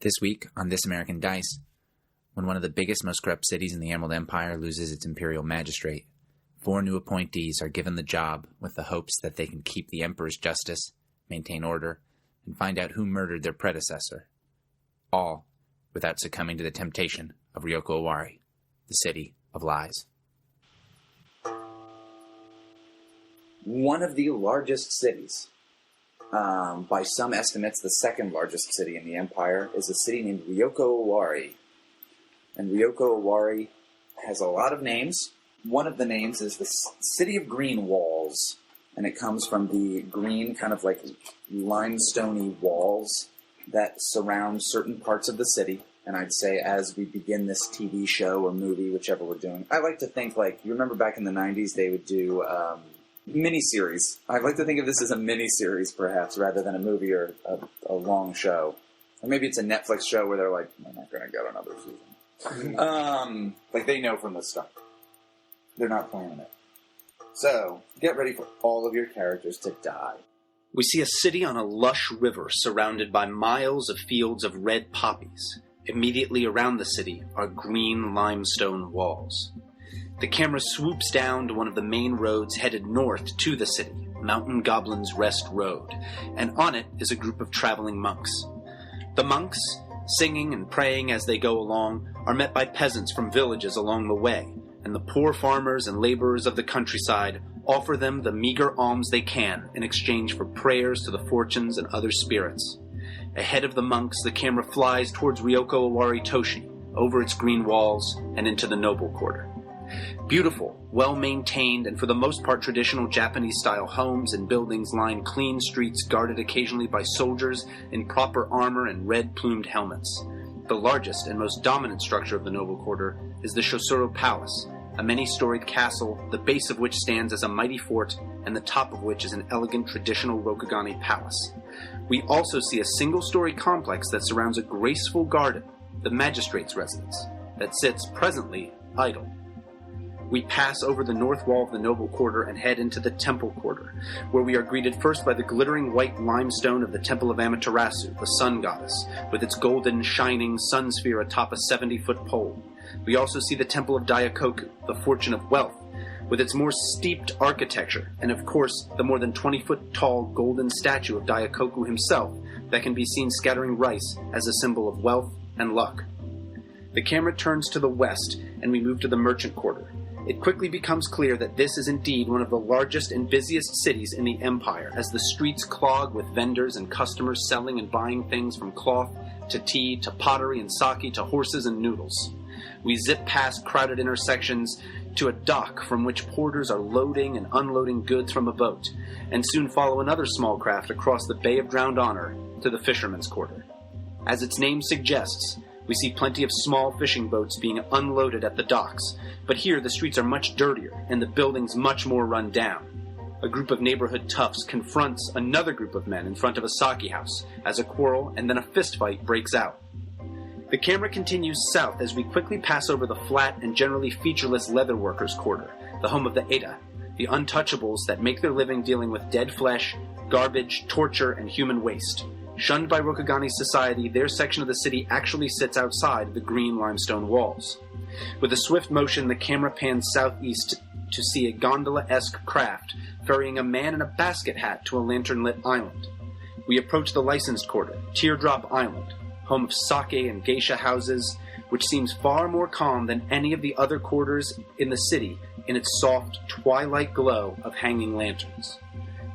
This week on This American Dice, when one of the biggest, most corrupt cities in the Emerald Empire loses its imperial magistrate, 4 new appointees are given the job with the hopes that they can keep the Emperor's justice, maintain order, and find out who murdered their predecessor. All without succumbing to the temptation of Ryoko Owari, the City of Lies. One of the largest cities, by some estimates the second largest city in the Empire, is a city named Ryoko Owari. And Ryoko Owari has a lot of names. One of the names is the City of Green Walls, and it comes from the green, kind of like limestone-y walls that surround certain parts of the city. And I'd say as we begin this TV show or movie, whichever we're doing, I like to think like, you remember back in the 90s they would do miniseries. I'd like to think of this as a miniseries, perhaps, rather than a movie or a long show. Or maybe it's a Netflix show where they're like, we're not going to get another season. Like they know from the start. They're not planning it. So, get ready for all of your characters to die. We see a city on a lush river surrounded by miles of fields of red poppies. Immediately around the city are green limestone walls. The camera swoops down to one of the main roads headed north to the city, Mountain Goblin's Rest Road, and on it is a group of traveling monks. The monks, singing and praying as they go along, are met by peasants from villages along the way, and the poor farmers and laborers of the countryside offer them the meager alms they can in exchange for prayers to the fortunes and other spirits. Ahead of the monks, the camera flies towards Ryoko Owari Toshi, over its green walls and into the noble quarter. Beautiful, well-maintained, and for the most part traditional Japanese-style homes and buildings line clean streets guarded occasionally by soldiers in proper armor and red-plumed helmets. The largest and most dominant structure of the noble quarter is the Shosuro Palace, a many-storied castle, the base of which stands as a mighty fort, and the top of which is an elegant traditional Rokugan palace. We also see a single-story complex that surrounds a graceful garden, the magistrate's residence, that sits presently idle. We pass over the north wall of the noble quarter and head into the temple quarter, where we are greeted first by the glittering white limestone of the Temple of Amaterasu, the sun goddess, with its golden, shining sun sphere atop a 70-foot pole. We also see the Temple of Daikoku, the fortune of wealth, with its more steeped architecture, and of course, the more than 20-foot tall golden statue of Daikoku himself that can be seen scattering rice as a symbol of wealth and luck. The camera turns to the west, and we move to the merchant quarter. It quickly becomes clear that this is indeed one of the largest and busiest cities in the empire, as the streets clog with vendors and customers selling and buying things from cloth to tea to pottery and sake to horses and noodles. We zip past crowded intersections to a dock from which porters are loading and unloading goods from a boat, and soon follow another small craft across the Bay of Drowned Honor to the fisherman's quarter. As its name suggests, we see plenty of small fishing boats being unloaded at the docks, but here the streets are much dirtier and the buildings much more run down. A group of neighborhood toughs confronts another group of men in front of a sake house as a quarrel and then a fistfight breaks out. The camera continues south as we quickly pass over the flat and generally featureless leatherworkers' quarter, the home of the Hida, the untouchables that make their living dealing with dead flesh, garbage, torture, and human waste. Shunned by Rokugan society, their section of the city actually sits outside the green limestone walls. With a swift motion, the camera pans southeast to see a gondola-esque craft ferrying a man in a basket hat to a lantern-lit island. We approach the licensed quarter, Teardrop Island, home of sake and geisha houses, which seems far more calm than any of the other quarters in the city in its soft, twilight glow of hanging lanterns.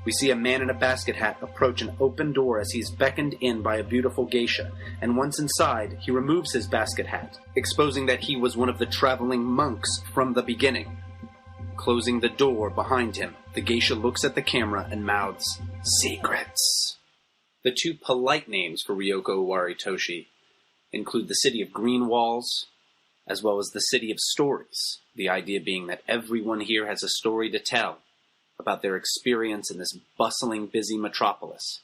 We see a man in a basket hat approach an open door as he's beckoned in by a beautiful geisha, and once inside, he removes his basket hat, exposing that he was one of the traveling monks from the beginning. Closing the door behind him, the geisha looks at the camera and mouths, "Secrets." The 2 polite names for Ryoko Owari Toshi include the City of Green Walls, as well as the City of Stories, the idea being that everyone here has a story to tell about their experience in this bustling, busy metropolis.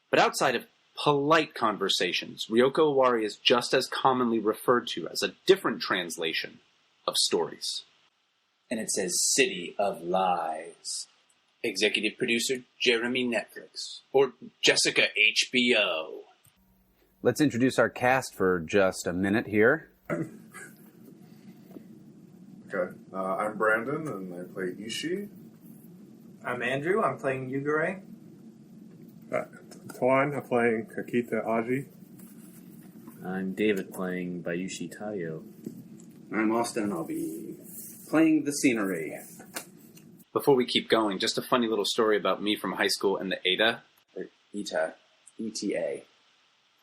But outside of polite conversations, Ryoko Owari is just as commonly referred to as a different translation of stories. And it says City of Lies. Executive producer Jeremy Netflix, or Jessica HBO. let's introduce our cast for just a minute here. Okay. I'm Branden, and I play Ishi. I'm Andrew. I'm playing Yugare. Toan, I'm playing Kakita Aji. I'm David playing Bayushi Taiyo. I'm Austin. I'll be playing the scenery. Before we keep going, just a funny little story about me from high school and the Ada. Or ETA. ETA.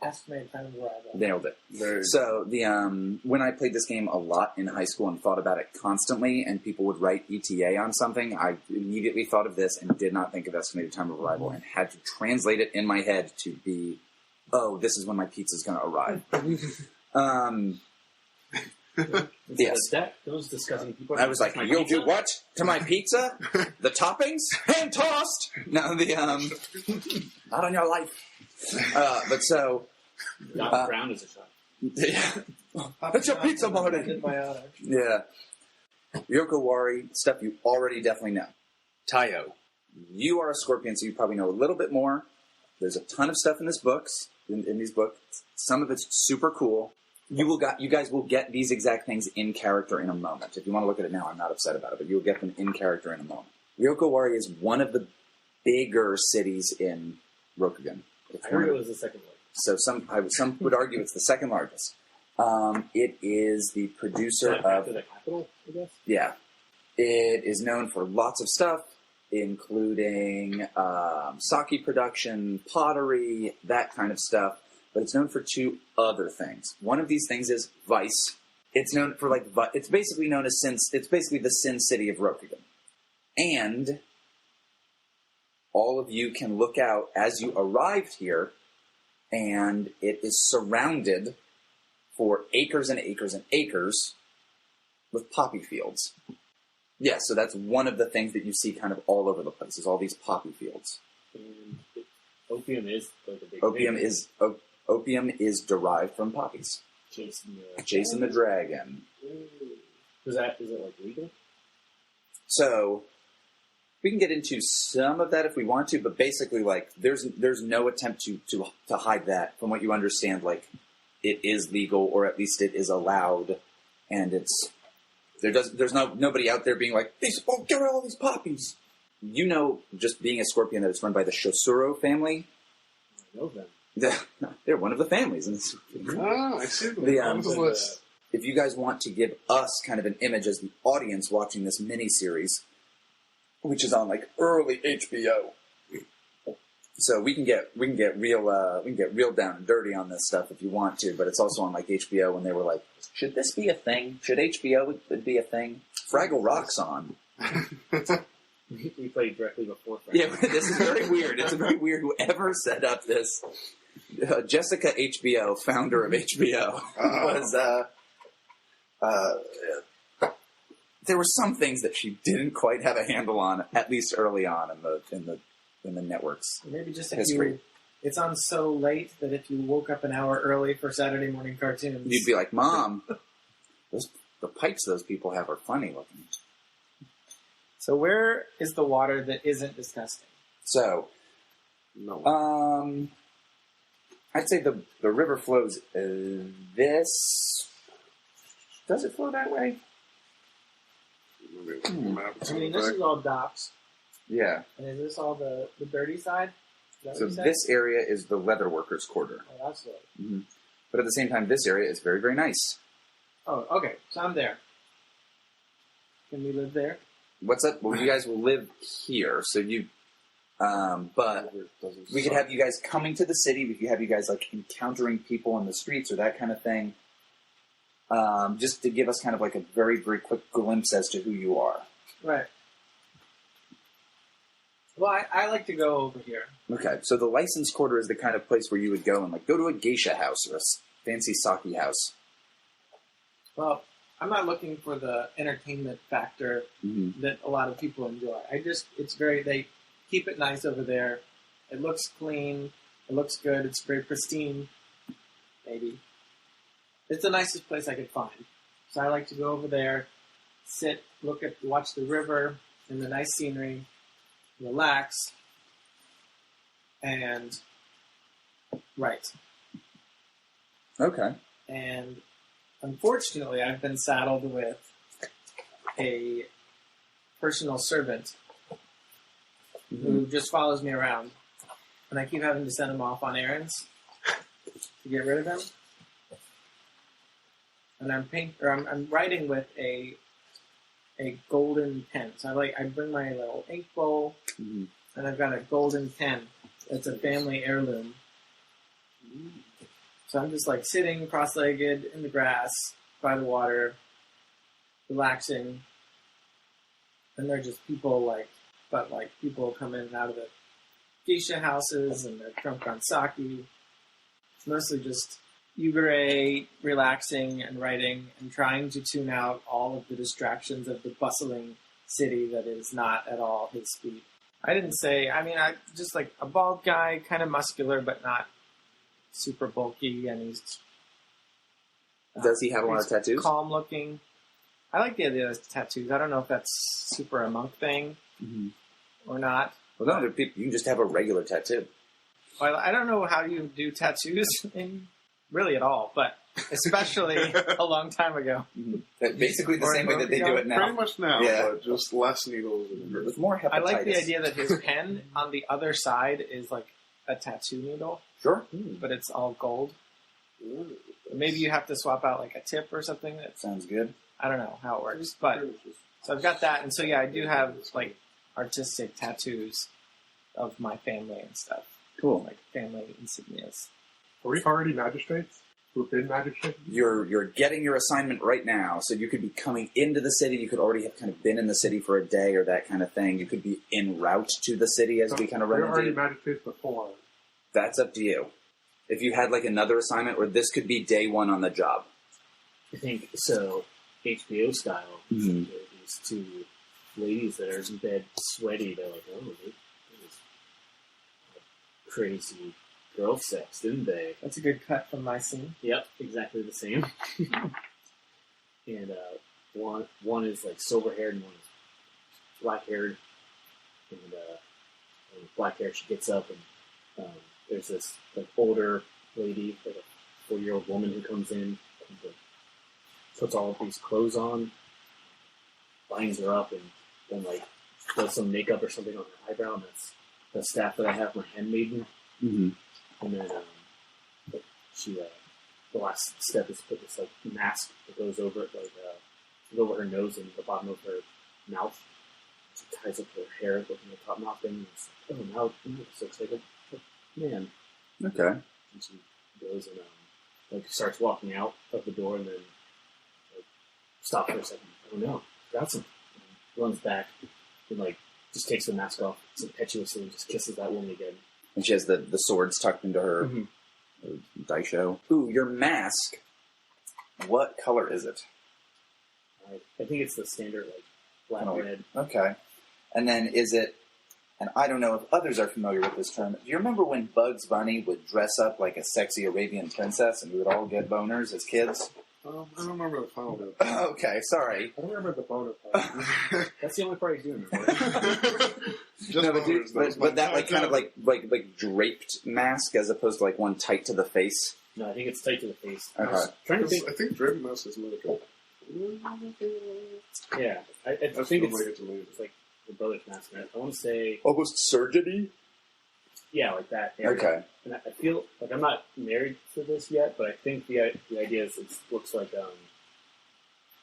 Estimated time of arrival. Nailed it. So when I played this game a lot in high school and thought about it constantly, and people would write ETA on something, I immediately thought of this and did not think of estimated time of arrival, and had to translate it in my head to be, oh, this is when my pizza's going to arrive. Yes. Those discussing people. I was like, you'll do what to my pizza? The toppings? Hand tossed. No, not on your life. But so, Brown is a shot. Yeah. It's your pizza morning. Yeah. Ryoko Owari, stuff you already definitely know. Taiyo. You are a Scorpion, so you probably know a little bit more. There's a ton of stuff in these books. In these books, some of it's super cool. You guys will get these exact things in character in a moment. If you want to look at it now, I'm not upset about it, but you'll get them in character in a moment. Ryoko Owari is one of the bigger cities in Rokugan. I heard it was the second one. So some would argue it's the second largest. It is the producer of the capital, I guess. Yeah, it is known for lots of stuff, including sake production, pottery, that kind of stuff. But it's known for two other things. One of these things is vice. It's known for it's basically known as sin. It's basically the Sin City of Rokugan, and all of you can look out as you arrived here, and it is surrounded for acres and acres and acres with poppy fields. Yeah, so that's one of the things that you see kind of all over the place, is all these poppy fields. And opium is like a big Opium is derived from poppies. Jason the Dragon. Is it like legal? So we can get into some of that if we want to, but basically, like, there's no attempt to hide that. From what you understand, like, it is legal, or at least it is allowed, and there's nobody out there being like, these get rid of all these poppies. You know, just being a Scorpion, that it's run by the Shosuro family. I know them. They're one of the families in this. I see them. If you guys want to give us kind of an image as the audience watching this mini-series, which is on like early HBO, so we can get real down and dirty on this stuff if you want to, but it's also on like HBO when they were like, should this be a thing? Should HBO be a thing? Fraggle Rock's on. We played directly before Fraggle. Yeah, this is very weird. It's very weird. Whoever set up this, Jessica HBO, founder of HBO, was there were some things that she didn't quite have a handle on, at least early on in the network's Maybe just if history. It's on so late that if you woke up an hour early for Saturday morning cartoons, You'd be like, Mom, the pipes those people have are funny looking. So where is the water that isn't disgusting? So, I'd say the river flows this. Does it flow that way? I mean, this is all docks. Yeah. And is this all the dirty side? Is that So what you said? this area is the leather workers' quarter. Oh, that's good. Mm-hmm. But at the same time, this area is very, very nice. Oh, okay. So I'm there. Can we live there? What's up? Well, you guys will live here, so you. But we could have you guys coming to the city. We could have you guys like encountering people in the streets or that kind of thing. Just to give us kind of like a very, very quick glimpse as to who you are. Right. Well, I like to go over here. Okay, so the license quarter is the kind of place where you would go and like go to a geisha house or a fancy sake house. Well, I'm not looking for the entertainment factor that a lot of people enjoy. They keep it nice over there. It looks clean. It looks good. It's very pristine. Maybe. It's the nicest place I could find. So I like to go over there, sit, watch the river and the nice scenery, relax, and write. Okay. And unfortunately, I've been saddled with a personal servant who just follows me around. And I keep having to send him off on errands to get rid of him. And I'm writing with a golden pen. So I bring my little ink bowl, and I've got a golden pen. It's a family heirloom. So I'm just like sitting cross-legged in the grass by the water, relaxing. And they're just people people come in and out of the geisha houses, and they're drunk on sake. It's mostly just Yugare relaxing and writing and trying to tune out all of the distractions of the bustling city that is not at all his speed. I just like a bald guy, kind of muscular, but not super bulky, and he's... Does he have a lot of tattoos? Calm looking. I like the idea of tattoos. I don't know if that's super a monk thing or not. Well, no, you can just have a regular tattoo. Well, I don't know how you do tattoos really at all, but especially a long time ago. Basically the same way that they do it now. Pretty much now, but just less needles. With more hepatitis. I like the idea that his pen on the other side is like a tattoo needle. Sure. But it's all gold. Maybe you have to swap out like a tip or something. That sounds good. I don't know how it works, but so I've got that, and so yeah, I do have like artistic tattoos of my family and stuff. Cool. Like family insignias. Are we already magistrates? We've been magistrates? You're getting your assignment right now, so you could be coming into the city. You could already have kind of been in the city for a day or that kind of thing. You could be en route to the city as we kind of run into. We're already magistrates before. That's up to you. If you had like another assignment, or this could be day one on the job. I think so. HBO style. These two ladies that are in bed sweaty. They're like, oh, it was crazy girl sex, didn't they? That's a good cut from my scene. Yep, exactly the same. And one is like silver haired and one is black haired. And black hair, she gets up and there's this like older lady, like a 4-year-old woman who comes in, and puts all of these clothes on, lines her up, and then like does some makeup or something on her eyebrow. And that's the staff that I have, my handmaiden. And then she the last step is put this like mask that goes over it, like over her nose and the bottom of her mouth. She ties up her hair, looking at the top mouth thing. And it's like, oh, now this looks like a man. Okay. And she goes and like starts walking out of the door, and then like, stops for a second. Oh no, got some. And runs back and like just takes the mask off impetuously and just kisses that woman again. And she has the swords tucked into her daisho. Ooh, your mask. What color is it? I think it's the standard like black red. Okay. And then is it? And I don't know if others are familiar with this term. Do you remember when Bugs Bunny would dress up like a sexy Arabian princess and we would all get boners as kids? I don't remember the final bit. Okay, sorry. I don't remember the boner part. That's the only part I do remember. But that like kind of like draped mask as opposed to like one tight to the face. No, I think it's tight to the face. Okay. I was trying to think. I think draped mask is military. Yeah, I think it's like the brother's mask. I want to say almost surgery. Yeah, like that area. Okay. And I feel like I'm not married to this yet, but I think the idea is it looks like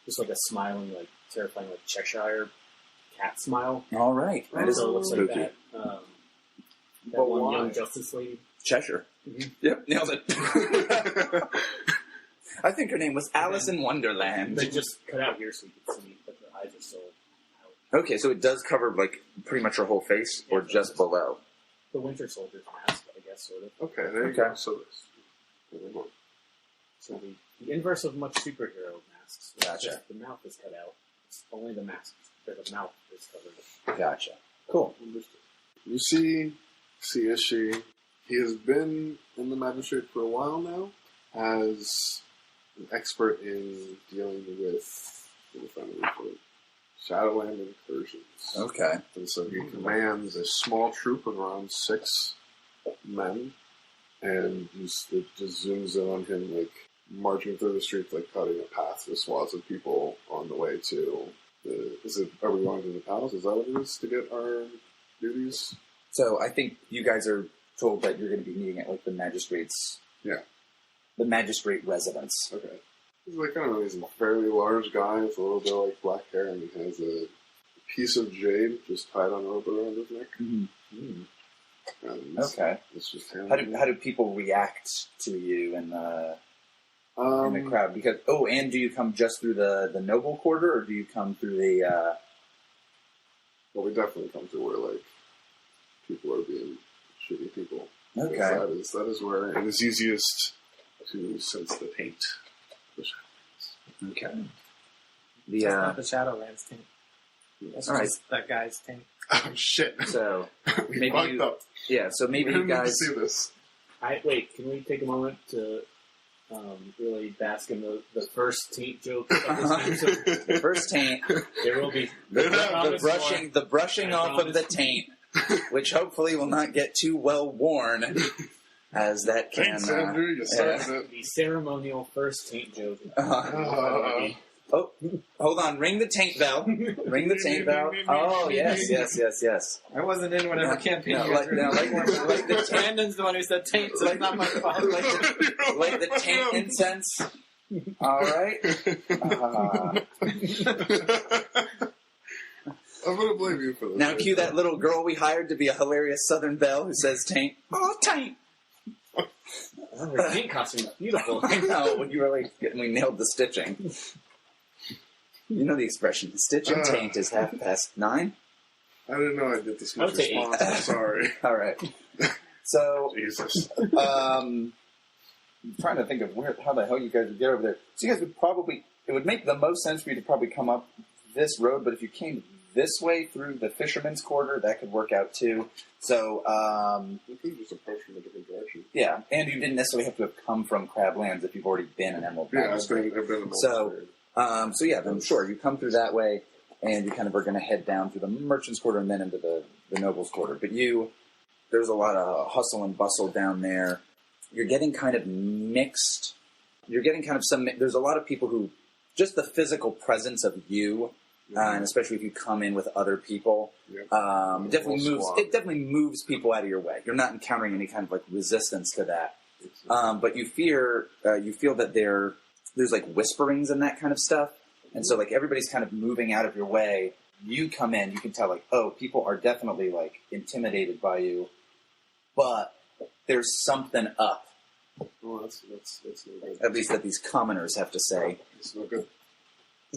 just like a smiling, like terrifying, like Cheshire cat smile. All right, that is so it looks spooky. like that. That one young Justice lady. Cheshire. Yep, nailed it. I think her name was Alice in Wonderland. They just cut out here so you can see that her eyes are still out. Okay, so it does cover like pretty much her whole face, or just below. The Winter Soldier's mask, I guess, sort of. Okay, there you go. So the inverse of much superhero masks. Gotcha. Just the mouth is cut out. It's only the mask, or the mouth is covered. Gotcha. Cool. You see Ishi. He has been in the magistrate for a while now, as an expert in dealing with Shadowland incursions. Okay. And so he commands a small troop of around 6 men, and it just zooms in on him, like, marching through the streets, like, cutting a path through swaths of people on the way to are we going to the palace? Is that what it is to get our duties? So I think you guys are told that you're going to be meeting at, like, the magistrate's... Yeah. The magistrate residence. Okay. He's like, I don't know, he's a fairly large guy with a little bit of, like, black hair, and he has a piece of jade just tied on a rope around his neck. Mm-hmm. Okay. It's just him. How do people react to you in the crowd? Because and do you come just through the noble quarter, or do you come through the? Well, we definitely come through where, like, people are being shitty people. Okay. That is where it is easiest to sense the taint. Okay. That's not the Shadowlands taint. That's all right. just that guy's taint. Oh shit! So we maybe fucked up. Yeah. So maybe We you didn't guys. see this. Wait, can we take a moment to really bask in the first taint joke of this episode? The first taint. There will be The brushing I off of the promise. taint, which hopefully will not get too well worn, as that can. Thanks, Andrew. You started it. the ceremonial first taint joke. Oh, hold on. Ring the taint bell. Ring the taint bell. Oh, yes. I wasn't in whatever campaign you guys were Like the taint, Brandon's the one who said taint, so it's not my fault. like the taint incense. All right. I'm gonna blame you for this. Now cue that little girl we hired to be a hilarious Southern belle who says taint. Oh, taint. Oh, her taint costume is beautiful. I know. When you were like, we nailed the stitching. You know the expression, stitch and taint is 9:30. I didn't know I did this much I would say response. I'm sorry. All right. So, Jesus. I'm trying to think of how the hell you guys would get over there. So you guys would probably, it would make the most sense for you to probably come up this road, but if you came this way through the Fisherman's Quarter, that could work out too. So, You could just approach from a different direction. yeah, and you didn't necessarily have to have come from Crablands if you've already been in Emerald Yeah, Magistrates. I've been in So then sure, you come through that way, and you kind of are going to head down through the Merchant's Quarter and then into the Noble's Quarter. But there's a lot of hustle and bustle down there. You're getting kind of mixed. You're getting kind of there's a lot of people who, just the physical presence of you, and especially if you come in with other people, it definitely moves people out of your way. You're not encountering any kind of like resistance to that. But you feel that there's like whisperings and that kind of stuff. And so like everybody's kind of moving out of your way. You come in, you can tell like, oh, people are definitely like intimidated by you, but there's something up. Oh, that's no good. At least that these commoners have to say. It's no good.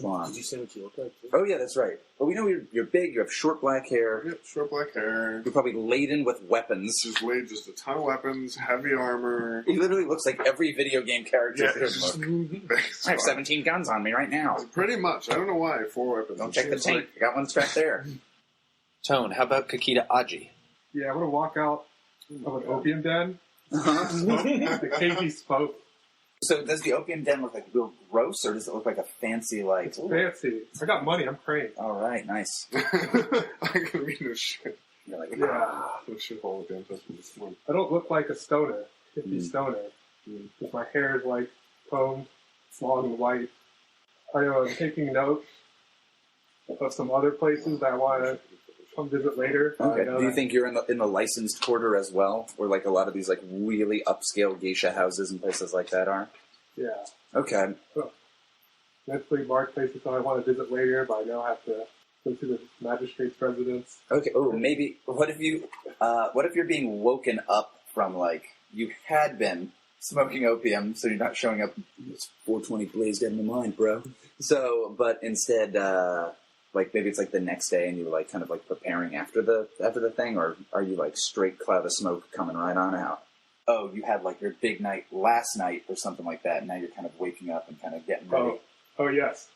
Come on. Did you say what you look like? Too? Oh yeah, that's right. But we know you're big, you have short black hair, Yep, short black hair. you're probably laden with weapons. Just a ton of weapons, heavy armor. He literally looks like every video game character. Yeah, There's it's just I have 17 guns on me right now. Pretty much. I don't know why. 4 weapons. Don't It check the seems tank. I got one strapped there. Toan, how about Kakita Aji? Yeah, I'm gonna walk out of an opium den. The cagey smoke. So does the opium den look like real gross, or does it look like a fancy like? It's fancy. I got money. I'm praying. All right, nice. I can read no shit. You're like, Yeah. No shit all the damn touch with this one. I don't look like a stoner. Hippie stoner. Because my hair is like combed, it's long and white. I'm taking notes of some other places that I want to come visit later. okay. Do you think you're in the licensed quarter as well, where like a lot of these like really upscale geisha houses and places like that are? Yeah. Okay. Mentally marked places that I want to visit later, but I now have to go to the magistrate's residence. Okay. Oh, maybe. What if you're being woken up from like you had been smoking opium, so you're not showing up. It's 420 blazed out of my mind, bro. So, but instead, like maybe it's like the next day, and you're like kind of like preparing after the thing, or are you like straight cloud of smoke coming right on out? Oh, you had like your big night last night or something like that, and now you're kind of waking up and kind of getting ready. Oh yes.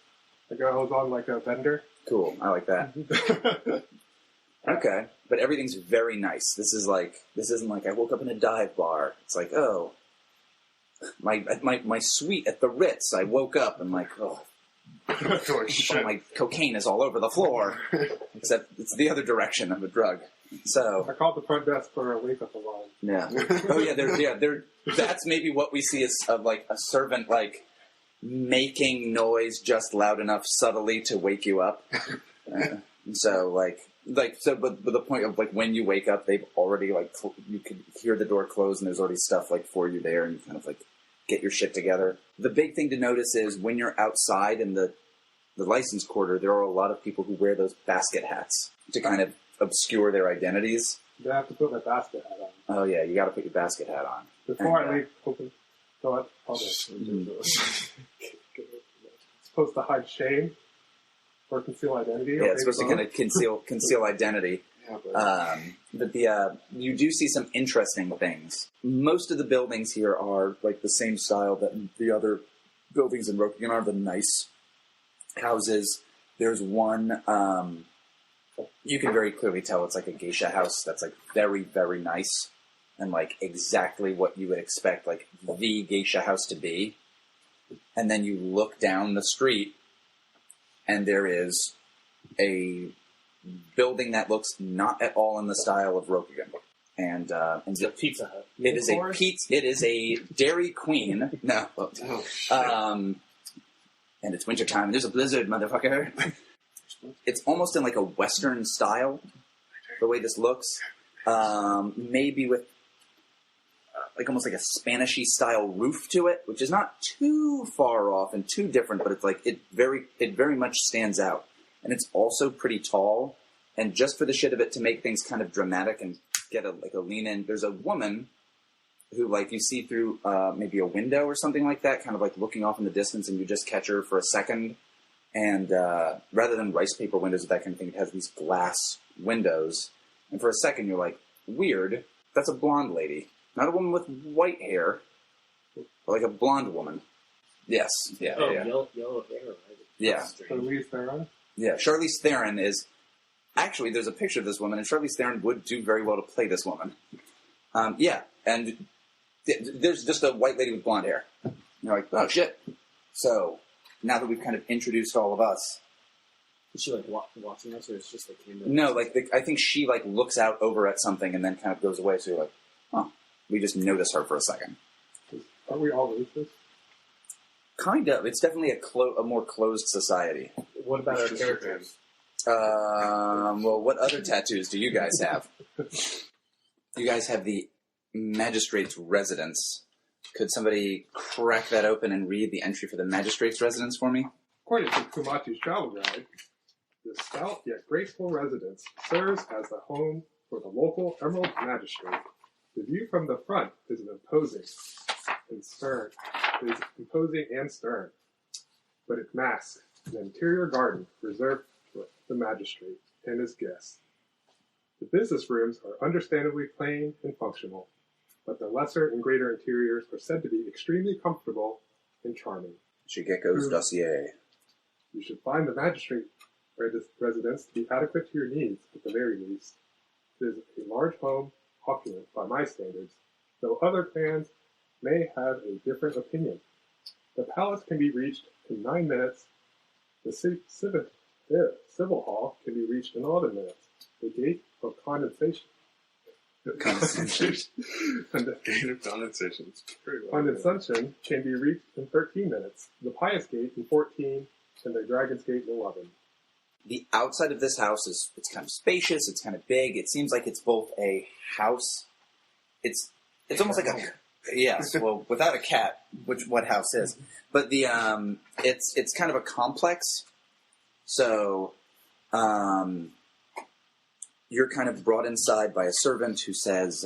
The girl was on like a vendor. Cool, I like that. Okay, but everything's very nice. This isn't like I woke up in a dive bar. It's like, oh, my suite at the Ritz. I woke up and like, oh, Shit. my cocaine is all over the floor. Except it's the other direction of a drug. So I called the front desk for a wake-up alarm. yeah. Oh yeah. That's maybe what we see as like a servant like making noise just loud enough subtly to wake you up. But the point of like when you wake up, they've already like you could hear the door close and there's already stuff like for you there, and you kind of like get your shit together. The big thing to notice is when you're outside in the license quarter, there are a lot of people who wear those basket hats to kind of obscure their identities. Do I have to put my basket hat on? Oh yeah, you got to put your basket hat on. Before I leave, go ahead. It's supposed to hide shame or conceal identity. Yeah, it's supposed to kind of conceal identity. Yeah, But you do see some interesting things. Most of the buildings here are like the same style that the other buildings in Rokugan are, the nice houses. There's one, you can very clearly tell it's like a geisha house that's like very, very nice and like exactly what you would expect like the geisha house to be. And then you look down the street and there is a building that looks not at all in the style of Rokugan. And It's a Pizza Hut. it is a Dairy Queen. No. And it's wintertime, and there's a blizzard, motherfucker. It's almost in like a Western style, the way this looks. Maybe with like almost like a Spanish-y style roof to it, which is not too far off and too different, but it's like it very much stands out. And it's also pretty tall. And just for the shit of it, to make things kind of dramatic and get a lean in, there's a woman who, like, you see through maybe a window or something like that, kind of like looking off in the distance, and you just catch her for a second. And rather than rice paper windows or that kind of thing, it has these glass windows. And for a second, you're like, weird, that's a blonde lady. Not a woman with white hair, but like a blonde woman. Yes, yeah. Oh, yeah. yellow hair, right? Yeah. Charlize Theron? Yeah, Charlize Theron is... Actually, there's a picture of this woman, and Charlize Theron would do very well to play this woman. Yeah, and there's just a white lady with blonde hair. And you're like, oh, shit. So, now that we've kind of introduced all of us... Is she, like, watching us, or is it just the camera? No, like, I think she, like, looks out over at something and then kind of goes away, so you're like, oh, we just notice her for a second. Are we all racist? Kind of. It's definitely a more closed society. What about our characters? Well, what other tattoos do you guys have? You guys have the magistrate's residence. Could somebody crack that open and read the entry for the magistrate's residence for me? According to Kumachi's travel guide, this stout yet graceful residence serves as the home for the local Emerald Magistrate. The view from the front is imposing and stern, but it masks an interior garden reserved for the magistrate and his guests. The business rooms are understandably plain and functional, but the lesser and greater interiors are said to be extremely comfortable and charming. Shigeko's dossier. You should find the magistrate residence to be adequate to your needs, at the very least. It is a large home, opulent by my standards, though other fans may have a different opinion. The palace can be reached in 9 minutes. The civil hall can be reached in 11 minutes. The gate of condensation. Condensation. The gate of condensation. It's pretty well. Condensation can be reached in 13 minutes. The Pious Gate in 14, and the Dragon's Gate in 11. The outside of this house it's kind of spacious, it's kind of big. It seems like it's both a house. It's almost like a yes, well, without a cat, what house is. But the it's kind of a complex. So you're kind of brought inside by a servant who says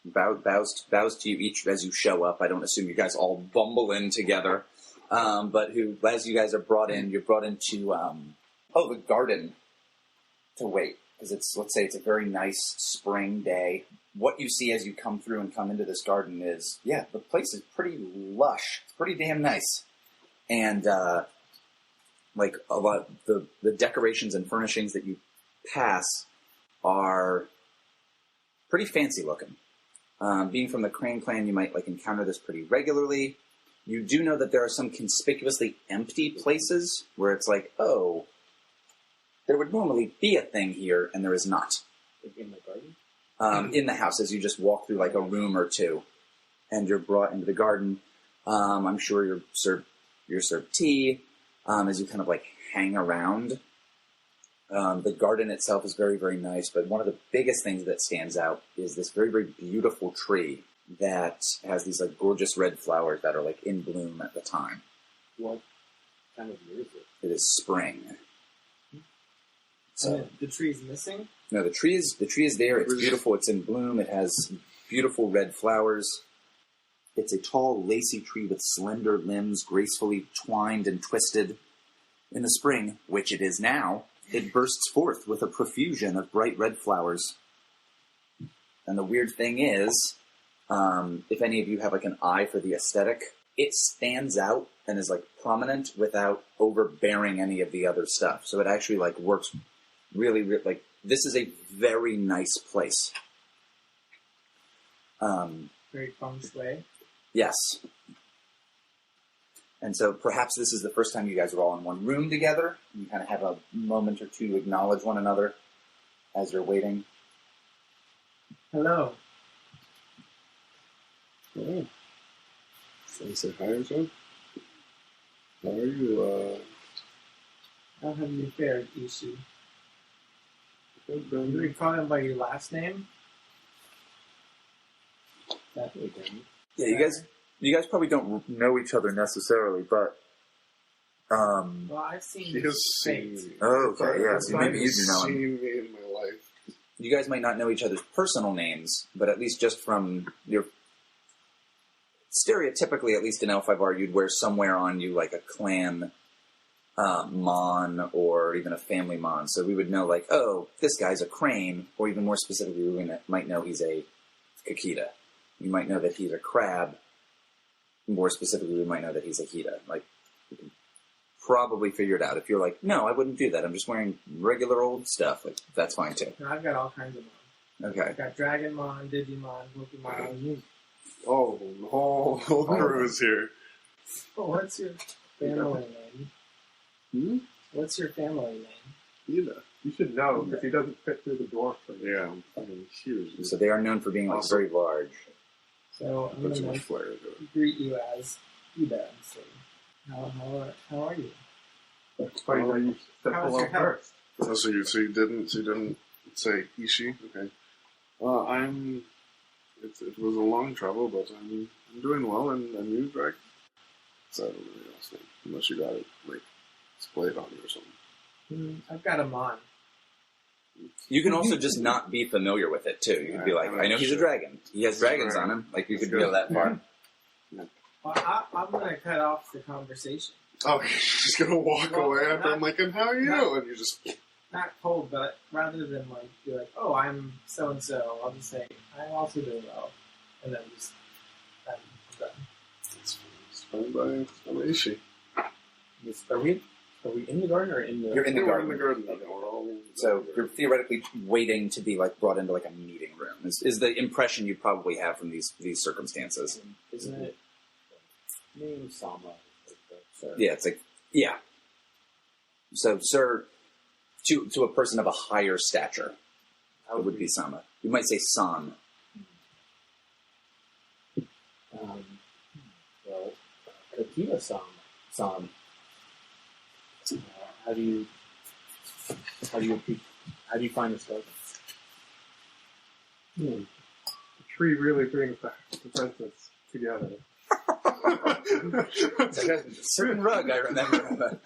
bows to you each as you show up. I don't assume you guys all bumble in together. But who, as you guys are brought in, you're brought into the garden to wait, because let's say it's a very nice spring day. What you see as you come through and come into this garden is, yeah, the place is pretty lush. It's pretty damn nice. And, like, a lot, the decorations and furnishings that you pass are pretty fancy looking. Being from the Crane clan, you might, like, encounter this pretty regularly. You do know that there are some conspicuously empty places where it's like, oh, there would normally be a thing here, and there is not. In the garden? In the house, as you just walk through like a room or two, and you're brought into the garden. I'm sure you're served tea as you kind of like hang around. The garden itself is very, very nice, but one of the biggest things that stands out is this very, very beautiful tree that has these like gorgeous red flowers that are like in bloom at the time. What kind of year is it? It is spring. So The tree's missing? no, the tree is there. It's beautiful. It's in bloom. It has beautiful red flowers. It's a tall, lacy tree with slender limbs, gracefully twined and twisted. In the spring, which it is now, it bursts forth with a profusion of bright red flowers. And the weird thing is, if any of you have like an eye for the aesthetic, it stands out and is like prominent without overbearing any of the other stuff. So it actually like works really, really like this is a very nice place. Very feng shui. Yes. And so perhaps this is the first time you guys are all in one room together. You kind of have a moment or two to acknowledge one another as you're waiting. Hello. Oh. So you say hi or so? How are you? How have you fared, Ishi? Good, Do Branden. we call him by your last name? Definitely done. Yeah, you guys probably don't know each other necessarily, but Well, I've seen He has Fate. seen me. oh, okay, yeah, so maybe you do He's know him. seen me in my life. You guys might not know each other's personal names, but at least just from your stereotypically, at least in L5R, you'd wear somewhere on you like a clan mon or even a family mon. So we would know like, oh, this guy's a crane, or even more specifically, we might know he's a Kakita. You might know that he's a crab. More specifically, we might know that he's a Hida. Like, you can probably figure it out. If you're like, no, I wouldn't do that. I'm just wearing regular old stuff. Like, that's fine too. No, I've got all kinds of Mon. Okay. I've got Dragonmon, Digimon, Pokemon. Oh, the whole crew is here. Oh, what's your family name? What's your family name? Hida. You should know, because he doesn't fit through the door for you. Yeah, I'm fucking huge. So they are known for being like Awesome. very large. So I'm Put too going much to flair into it. greet you as Hida. So, how are you? It's funny that you said How's hello your health? first. Oh, so you didn't say Ishi? Okay. It was a long travel, but I'm doing well, and you, Drake? So I don't know your last name, unless you got it like splayed on you or something. I've got a Mon. You can also just not be familiar with it too. You could be like, I know he's a dragon. He has dragons on him. Like you could go that far. Well, I'm going to cut off the conversation. Oh, you're just gonna walk Well, away after not- I'm like, and how are you? not- And you just Not cold, but rather than like be like, oh, I'm so and so, I'll just say I'm also doing well, and then just I'm done. it's fine by Ishi. Are we in the garden or in the... You're in the We're garden. in the garden. Okay. We're all in the So garden. you're theoretically waiting to be like brought into like a meeting room. Is the impression you probably have from these circumstances? Isn't it name Sama? Sir. Yeah, it's like yeah. So, sir, to a person of a higher stature, it would be Sama. You might say San. Well, Kakita-san. How do you find this garden? The tree really brings the senses together. It's like a certain rug I remember.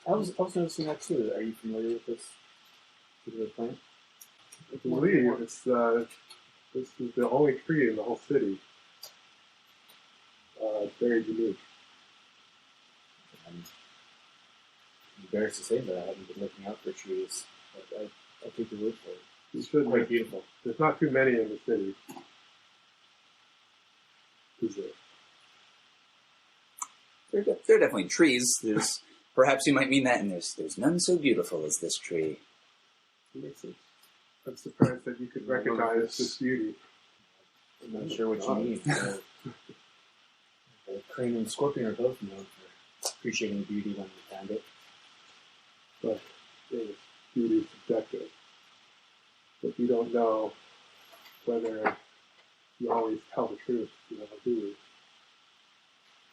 I was noticing that too. Are you familiar with this particular plant? I believe this is the only tree in the whole city. It's very unique. I'm embarrassed to say that I haven't been looking out for trees, but I'll take your word for it. You should. Quite beautiful. There's not too many in the city. Is there? There are definitely trees. There's perhaps you might mean that, and there's none so beautiful as this tree. I'm surprised that you could recognize this beauty. I'm not sure what you mean. The crane and scorpion are both known for appreciating beauty when they found it. But beauty is subjective. But you don't know whether you always tell the truth, do you?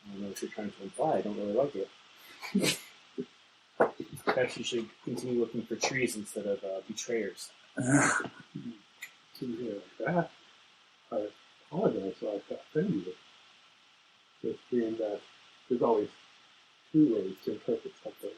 I don't know what you're trying to imply. I don't really like it. Perhaps you should continue looking for trees instead of betrayers. To hear like that, I apologize if I offend you. Just being that there's always two ways to interpret something.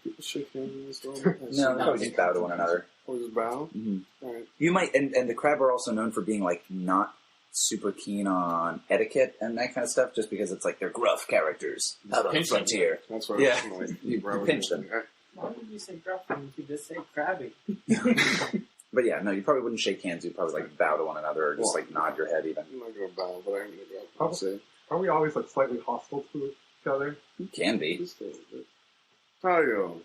People shake hands in this world. No, probably just bow to one another. Or just bow? Mm-hmm. All right. You might, and the crab are also known for being like not super keen on etiquette and that kind of stuff, just because it's like they're gruff characters out on the frontier. That's why Yeah. you pinch them. Why would you say gruff when you could just say crabby? But yeah, no, you probably wouldn't shake hands. You'd probably like bow to one another or just like nod your head even. I'm not going to bow, but I'm going to go up and say, Are we always like slightly hostile to each other? You can be. just a little bit. Taiyo,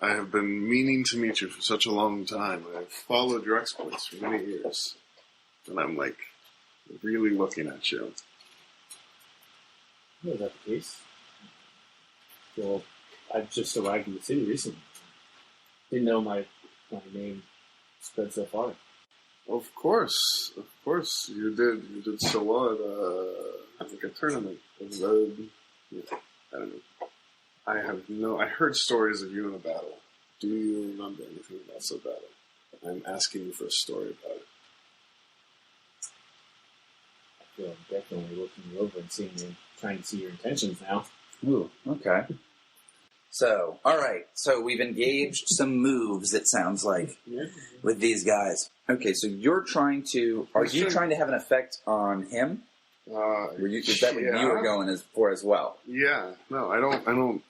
I have been meaning to meet you for such a long time. I've followed your exploits for many years. And I'm like, really looking at you. Oh, is that the case? Well, I've just arrived in the city recently. Didn't know my name spread so far. Of course, you did so well at I think a tournament. Yeah, I don't know. I heard stories of you in a battle. Do you remember anything about said battle? I'm asking you for a story about it. I feel I'm definitely looking you over and trying to see your intentions now. Ooh, okay. So, alright. So we've engaged some moves, it sounds like, with these guys. Okay, so you're trying to... Are you trying to have an effect on him? Is that what you were going for as well? Yeah. No, I don't...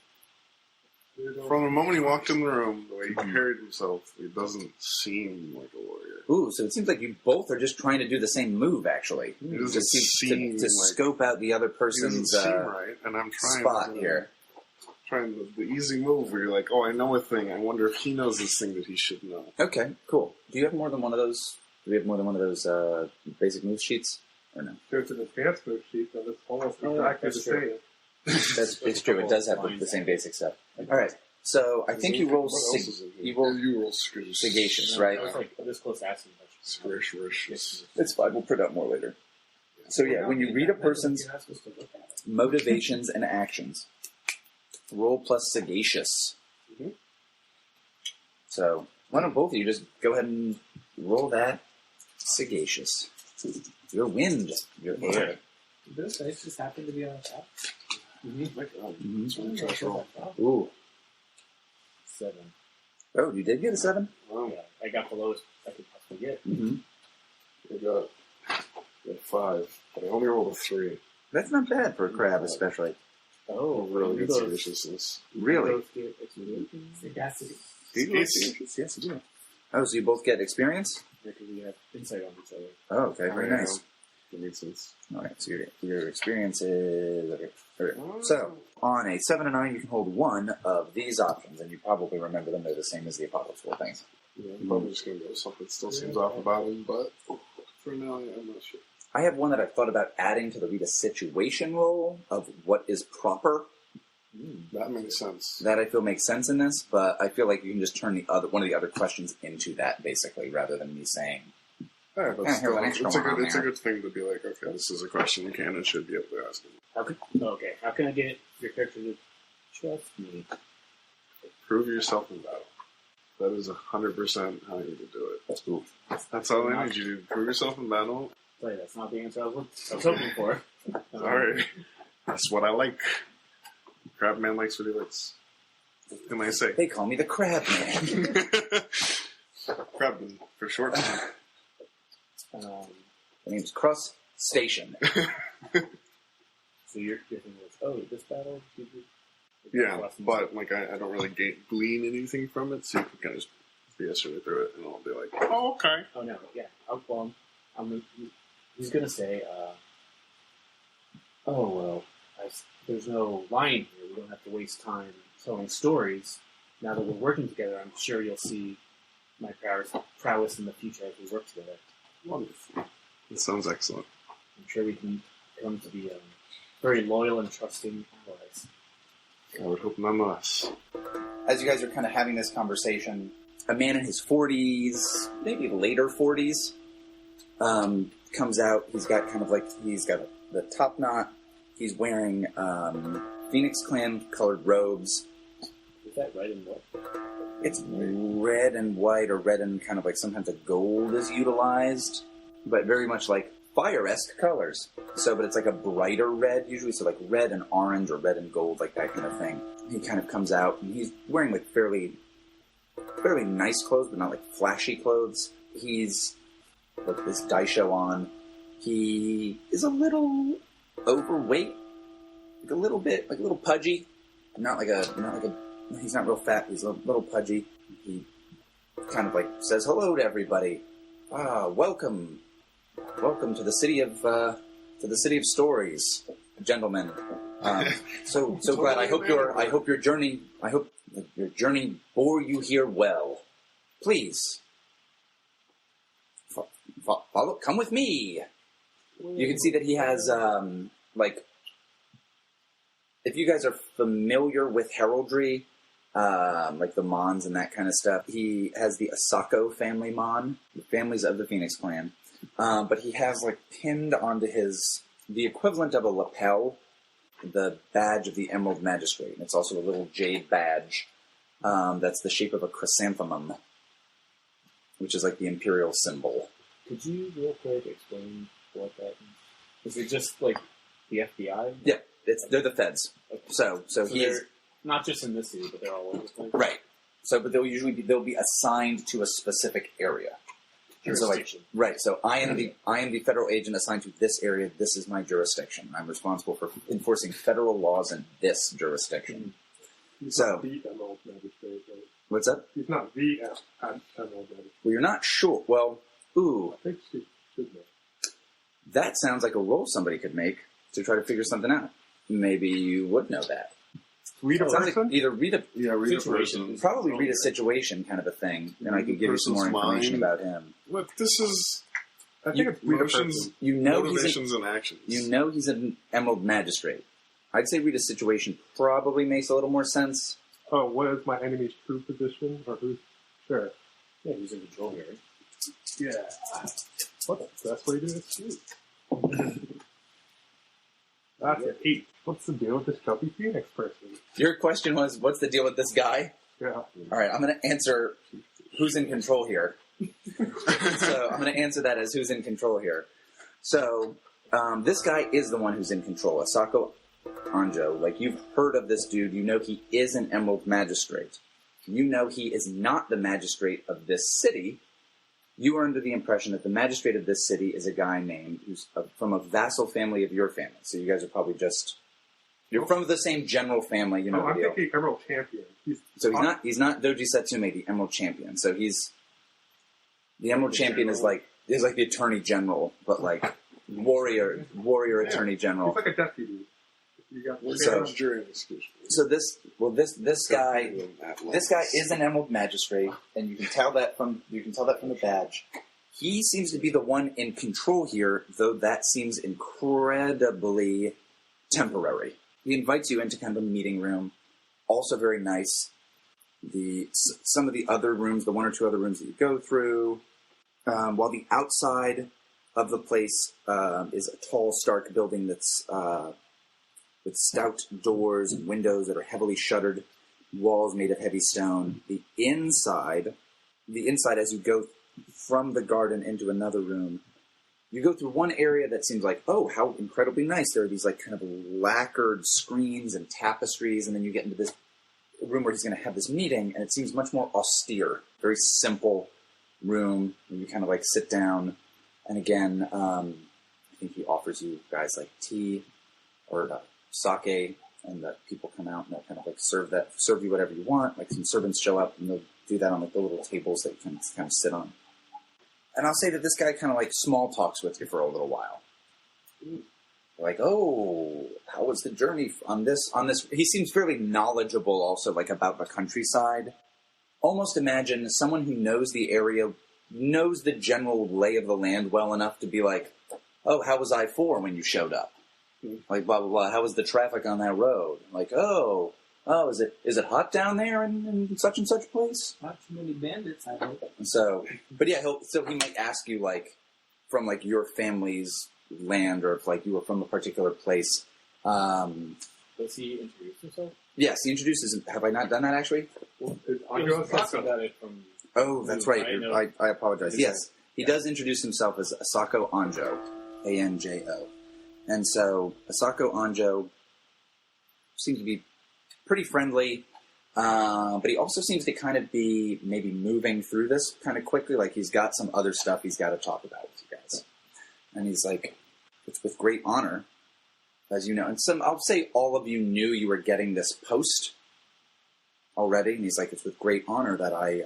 From the moment he walked in the room, the way he carried himself, he doesn't seem like a warrior. Ooh, so it seems like you both are just trying to do the same move, actually. It doesn't seem to scope out the other person's right, and I'm trying spot here. Trying the easy move where you're like, oh, I know a thing. I wonder if he knows this thing that he should know. Okay, cool. Do you have more than one of those? Do we have more than one of those basic move sheets? Or no? There's an advanced move sheet that is almost exactly the same. It's true. It does have the same basic stuff. All right. So I think you roll sagacious, right? I was like this close to asking Sagacious. It's fine. We'll print out more later. So yeah, when you read a person's motivations and actions, roll plus sagacious. Mm-hmm. So why don't both of you just go ahead and roll that sagacious? Your wind, your air. Did those dice just happen to be on top? It's really trash roll. Ooh. 7. Oh, you did get a 7? Wow. Yeah, I got the lowest I could possibly get. Mm-hmm. I got 5, but I only rolled a 3. That's not bad for a crab, especially. Oh, Really good those sagaciousness. Really? Sagacity. Yes, you do. Oh, so you both get experience? Yeah, because we have insight on each other. Oh, okay, very nice. That makes sense. All right, so your experience is... Okay. So, on a 7 and 9, you can hold one of these options, and you probably remember them. They're the same as the Apollo School things. Yeah, I'm probably just going to go with something that still seems off about him, but for now, I'm not sure. I have one that I've thought about adding to the read a situation roll of what is proper. That makes sense. That I feel makes sense in this, but I feel like you can just turn one of the other questions into that, basically, rather than me saying... Yeah, but here's still, an extra it's a one good thing to be like, okay, this is a question you can and should be able to ask him. How can I get your character to trust me? Prove yourself in battle. That is 100% how you need to do it. That's cool. That's all I need you to do. Prove yourself in battle. Sorry, that's not the answer I was hoping for. Sorry. That's what I like. Crabman likes what he likes. What can I say? They call me the Crab Man. Crabman, for short. The name's Cross Station. So you're thinking, this battle? Yeah, but like I don't really glean anything from it, so you can kind of just BS your way through it, and I'll be like, oh, okay. Oh, no, yeah. He's going to say, there's no lying here. We don't have to waste time telling stories. Now that we're working together, I'm sure you'll see my prowess in the future as we work together. Wonderful. That sounds excellent. I'm sure we can come to be very loyal and trusting allies. I would hope none less. As you guys are kind of having this conversation, a man in his 40s, maybe later 40s, comes out. He's got he's got the top knot. He's wearing Phoenix Clan colored robes. Is that red and white? It's red and white, or red and kind of like sometimes a gold is utilized, but very much like fire-esque colors. So, but it's like a brighter red usually, so like red and orange or red and gold, like that kind of thing. He kind of comes out, and he's wearing like fairly nice clothes, but not like flashy clothes. He's with this daisho on. He is a little overweight, like a little pudgy. He's not real fat. He's a little pudgy. He kind of like says hello to everybody. Welcome to the city of stories, gentlemen. So glad. I hope your journey bore you here well. Please follow. Come with me. You can see that he has if you guys are familiar with heraldry, like the Mons and that kind of stuff, he has the Asako family Mon, the families of the Phoenix Clan. But he has like pinned onto the equivalent of a lapel, the badge of the Emerald Magistrate. And it's also a little jade badge that's the shape of a chrysanthemum, which is like the imperial symbol. Could you real quick explain what that is? Is it just like the FBI? Yeah, they're the feds. Okay. So he is not just in this city, but they're all over the place. right. So, but they'll be assigned to a specific area. Jurisdiction. So right. So I am the federal agent assigned to this area. This is my jurisdiction. I'm responsible for enforcing federal laws in this jurisdiction. He's So- not the Emerald Magistrate, right? What's up? He's not the Emerald Magistrate. Well, you're not sure. Well, I think she should know. that sounds like a roll somebody could make to try to figure something out. Maybe you would know that. Read a It sounds like person? either read a situation. probably read a situation kind of a thing, and I could give you some more Person's information mind. about him. Look, this is I think it's read a emotions, person. You know motivations, and actions. he's an Emerald Magistrate. I'd say read a situation probably makes a little more sense. Oh, what is my enemy's true position? Or who's... Sure. Yeah, who's in control here? Yeah. What's the best way to escape? That's an 8. What's the deal with this chubby Phoenix person? Your question was, what's the deal with this guy? Yeah. All right, I'm going to answer who's in control here. So I'm going to answer that as who's in control here. So this guy is the one who's in control. Asako Anjo. Like, you've heard of this dude. You know he is an Emerald Magistrate. You know he is not the magistrate of this city. You are under the impression that the magistrate of this city is a guy named who's from a vassal family of your family. So you guys are probably you're from the same general family. You know I'm the deal. thinking Emerald Champion. He's not Doji Setsume, the Emerald Champion. So the Emerald Champion is like the Attorney General, but like warrior Attorney General. He's like a deputy. You got So- jury excuse me. So this guy is an Emerald Magistrate, and you can tell that from the badge. He seems to be the one in control here, though that seems incredibly temporary. He invites you into kind of a meeting room, also very nice. Some of the other rooms, the one or two other rooms that you go through, while the outside of the place is a tall, stark building that's with stout doors and windows that are heavily shuttered, walls made of heavy stone. The inside, as you go from the garden into another room, you go through one area that seems like, oh, how incredibly nice. There are these like kind of lacquered screens and tapestries, and then you get into this room where he's going to have this meeting, and it seems much more austere, very simple room. And you kind of like sit down, and again, I think he offers you guys like tea or sake, and that people come out and they'll kind of like serve you whatever you want. Like some servants show up and they'll do that on like the little tables that you can kind of sit on. And I'll say that this guy kind of like small talks with you for a little while. Like, oh, how was the journey on this? He seems fairly knowledgeable also, like about the countryside. Almost imagine someone who knows the area, knows the general lay of the land well enough to be like, oh, how was I-4 when you showed up? Like, blah, blah, blah. How was the traffic on that road? Like, oh, "Oh, is it hot down there in such and such place?" Not too many bandits, I hope. So, but yeah, he might ask you like from like your family's land, or if like you were from a particular place. Does he introduce himself? Yes, he introduces. Have I not done that actually? Anjo Talks Asako. about it from. Oh, that's right. I know. I apologize. Yes, he does introduce himself as Asako Anjo, Anjo, and so Asako Anjo seems to be pretty friendly, but he also seems to kind of be maybe moving through this kind of quickly. Like he's got some other stuff he's got to talk about with you guys, and he's like, "It's with great honor, as you know." And I'll say all of you knew you were getting this post already, and he's like, "It's with great honor that I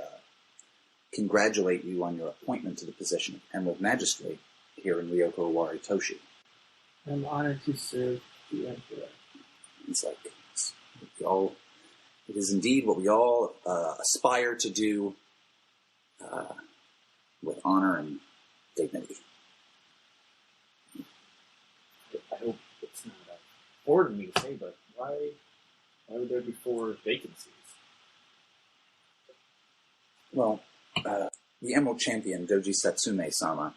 congratulate you on your appointment to the position of Emerald Magistrate here in Ryoko Owari Toshi." I'm honored to serve the Emperor. He's like, it is indeed what we all aspire to do with honor and dignity. I hope it's not forward of me to say, but why would there be 4 vacancies? Well, the Emerald Champion, Doji Satsume-sama,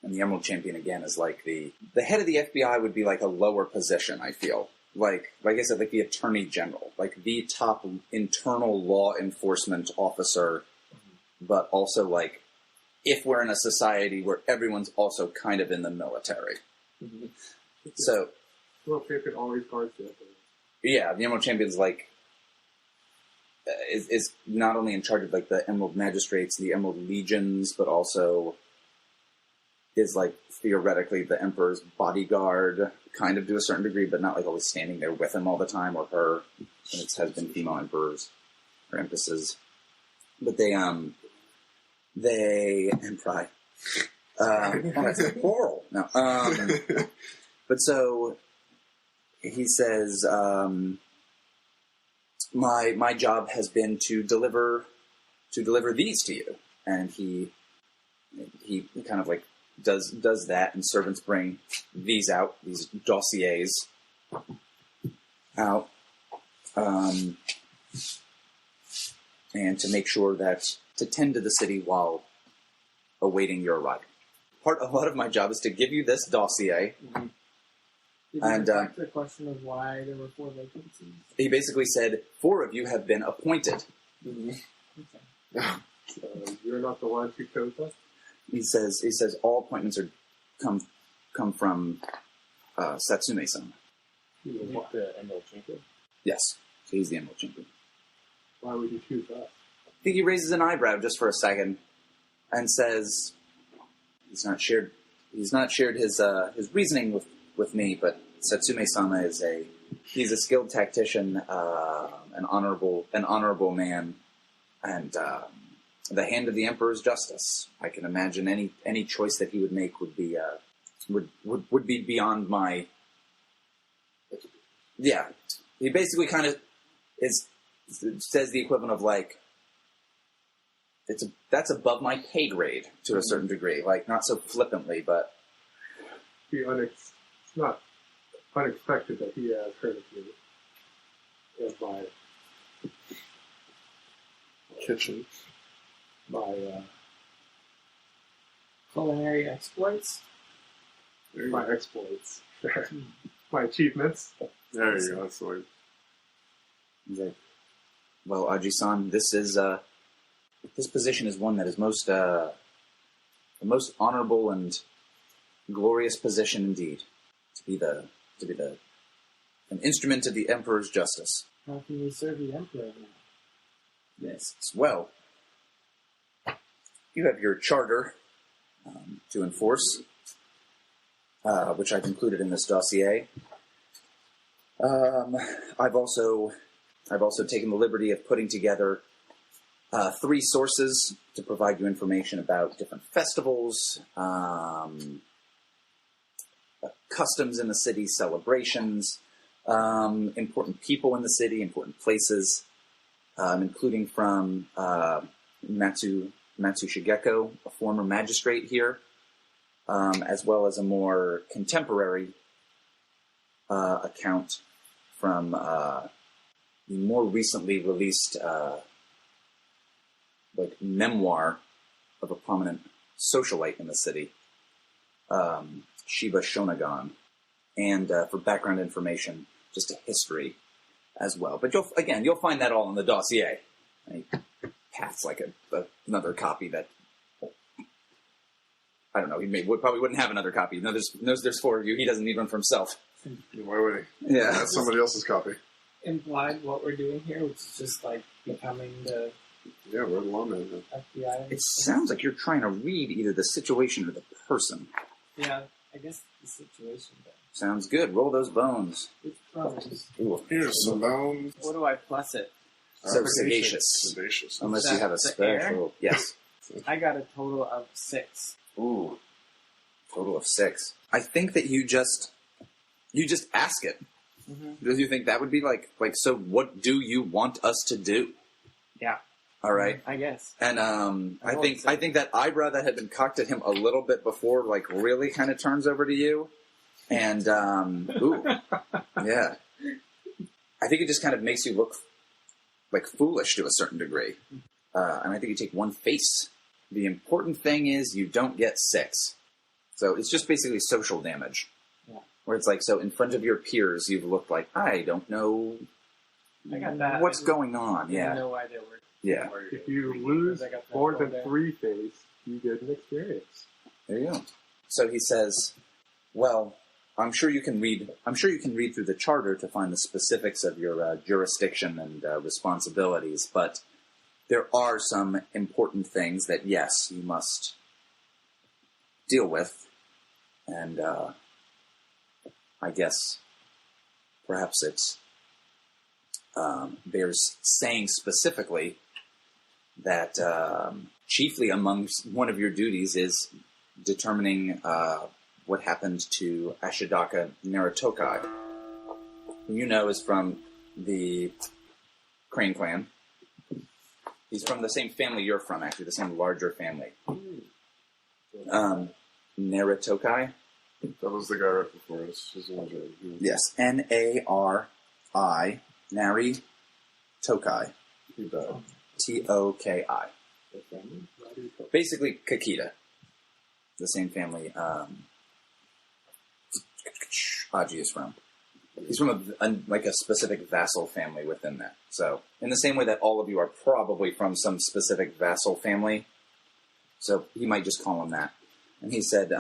and the Emerald Champion, again, is like the head of the FBI would be like a lower position, I feel. Like I said, like the Attorney General, like the top internal law enforcement officer, but also like if we're in a society where everyone's also kind of in the military. Mm-hmm. So, Well, they could always guard the Emperor. yeah, the Emerald Champion's like, is not only in charge of like the Emerald Magistrates, the Emerald Legions, but also is like theoretically the Emperor's bodyguard, kind of to a certain degree, but not like always standing there with him all the time, or her. And it has been female emperors or empresses, but they and pry. That's plural. No. But so he says, my job has been to deliver these to you, and he kind of like does that, and servants bring these out, these dossiers out, and to make sure that to tend to the city while awaiting your arrival. A lot of my job is to give you this dossier. Mm-hmm. Did And, you ask the question of why there were 4 vacancies? He basically said 4 of you have been appointed. Okay. So you're not the ones who chose us? He says all appointments come from Satsume-san. You want the Emerald Champion? Yes, so he's the Emerald Champion. Why would you choose us? I think he raises an eyebrow just for a second and says he's not shared his reasoning with me, but Satsume-sama he's a skilled tactician, an honorable man, and the hand of the Emperor's justice. I can imagine any choice that he would make would be beyond my. Yeah, he basically kind of says the equivalent of like that's above my pay grade to a certain degree, like not so flippantly, but It's not unexpected that he has heard of you. And Kitchen. my Culinary exploits? my exploits, my achievements. There you go. That's the way. he's like, well, Aji-san, this position is one that is the most honorable and glorious position indeed, to be an instrument of the Emperor's justice. How can we serve the Emperor now? Yes. Well, you have your charter to enforce, which I've included in this dossier. I've also taken the liberty of putting together 3 sources to provide you information about different festivals, customs in the city, celebrations, important people in the city, important places, including from Matsu Shigeko, a former magistrate here, as well as a more contemporary account from the more recently released memoir of a prominent socialite in the city, Shiba Shonagon, and for background information, just a history as well. But you'll find that all in the dossier. And he pats like another copy that, I don't know, probably wouldn't have another copy. No, there's 4 of you. He doesn't need one for himself. Why would he? Yeah. That's somebody else's copy. Implied what we're doing here, which is just like becoming the Yeah, we're the lawman. FBI. It sounds like you're trying to read either the situation or the person. Yeah, I guess the situation. But Sounds good. Roll those bones. which bones? Ooh. Here's some bones. What do I plus it? So sagacious. Sedacious. Unless you have a The air? special. Yes. I got a total of 6. Ooh. Total of 6. I think that you just ask it. Mm-hmm. Do you think that would be like, so what do you want us to do? Yeah, All right. I guess. And I think that eyebrow that had been cocked at him a little bit before, really kind of turns over to you. And, ooh. Yeah. I think it just kind of makes you look foolish to a certain degree. And I think you take 1 face. The important thing is you don't get 6. So it's just basically social damage. Yeah. Where it's so in front of your peers, you've looked like, I don't know I got that. what's going on. I Yeah. didn't know why they were. Yeah. If you lose I got that more roll than there. 3 phase, you get an experience. There you go. So he says, well, I'm sure you can read through the charter to find the specifics of your jurisdiction and responsibilities, but there are some important things that, yes, you must deal with. And I guess perhaps it bears saying specifically that chiefly amongst one of your duties is determining what happened to Ashidaka Naratokai, who you know is from the Crane clan. He's from the same family you're from, actually, the same larger family. Naratokai? That was the guy right before us. His name was Yes, Nari, Nari Tokai. He died. Toki. Basically, Kakita. The same family Aji is from. He's from a specific vassal family within that. So, in the same way that all of you are probably from some specific vassal family, so he might just call him that. And he said,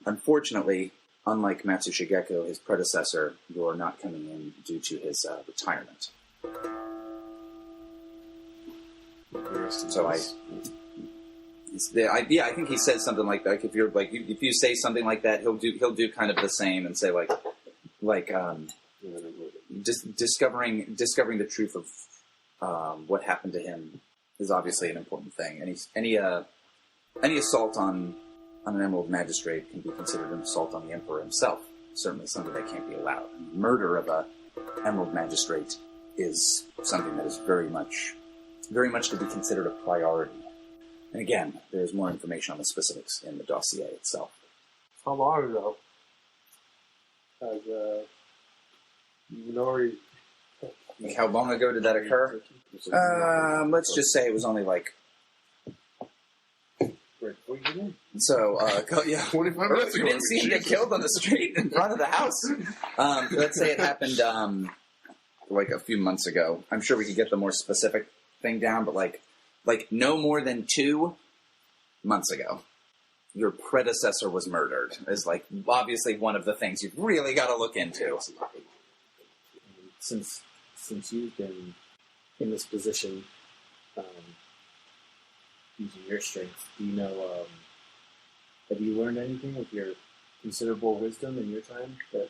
unfortunately, unlike Matsu Shigeko, his predecessor, you're not coming in due to his retirement. So I think he said something like that. If you're if you say something like that, he'll do kind of the same and say just discovering the truth of what happened to him is obviously an important thing. Any assault on an Emerald Magistrate can be considered an assault on the Emperor himself. Certainly something that can't be allowed. Murder of a Emerald Magistrate is something that is very much to be considered a priority. And again, there's more information on the specifics in the dossier itself. How long ago has Nori... How long ago did that occur? Let's just say it was only So, yeah. 25 minutes You ago. didn't see him get killed on the street in front of the house. Let's say it happened a few months ago. I'm sure we could get the more specific thing down, but no more than 2 months ago. Your predecessor was murdered. Is obviously one of the things you've really got to look into. Since you've been in this position, using your strength, do you know, have you learned anything with your considerable wisdom in your time? That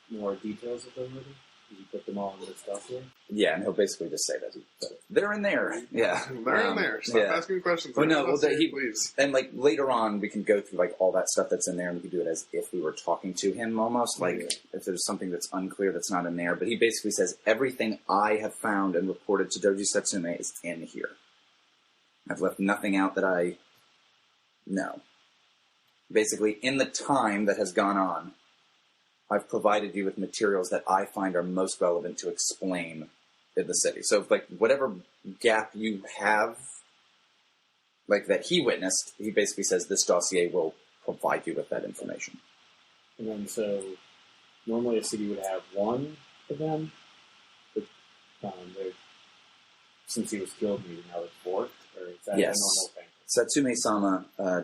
more details of the murder? Did you put them all in this dossier? Yeah, and he'll basically just say that they're in there. Yeah, They're in there. Stop asking questions. Well, no, Please. And later on, we can go through all that stuff that's in there, and we can do it as if we were talking to him, almost if there's something that's unclear that's not in there. But he basically says everything I have found and reported to Doji Satsume is in here. I've left nothing out that I know. Basically, in the time that has gone on, I've provided you with materials that I find are most relevant to explain in the city. So, like, whatever gap you have, like, that he witnessed, he basically says this dossier will provide you with that information. And then, so, normally a city would have one of them, but since he was killed, maybe now there's 4, or is that Yes. a normal thing? Satsume-sama, I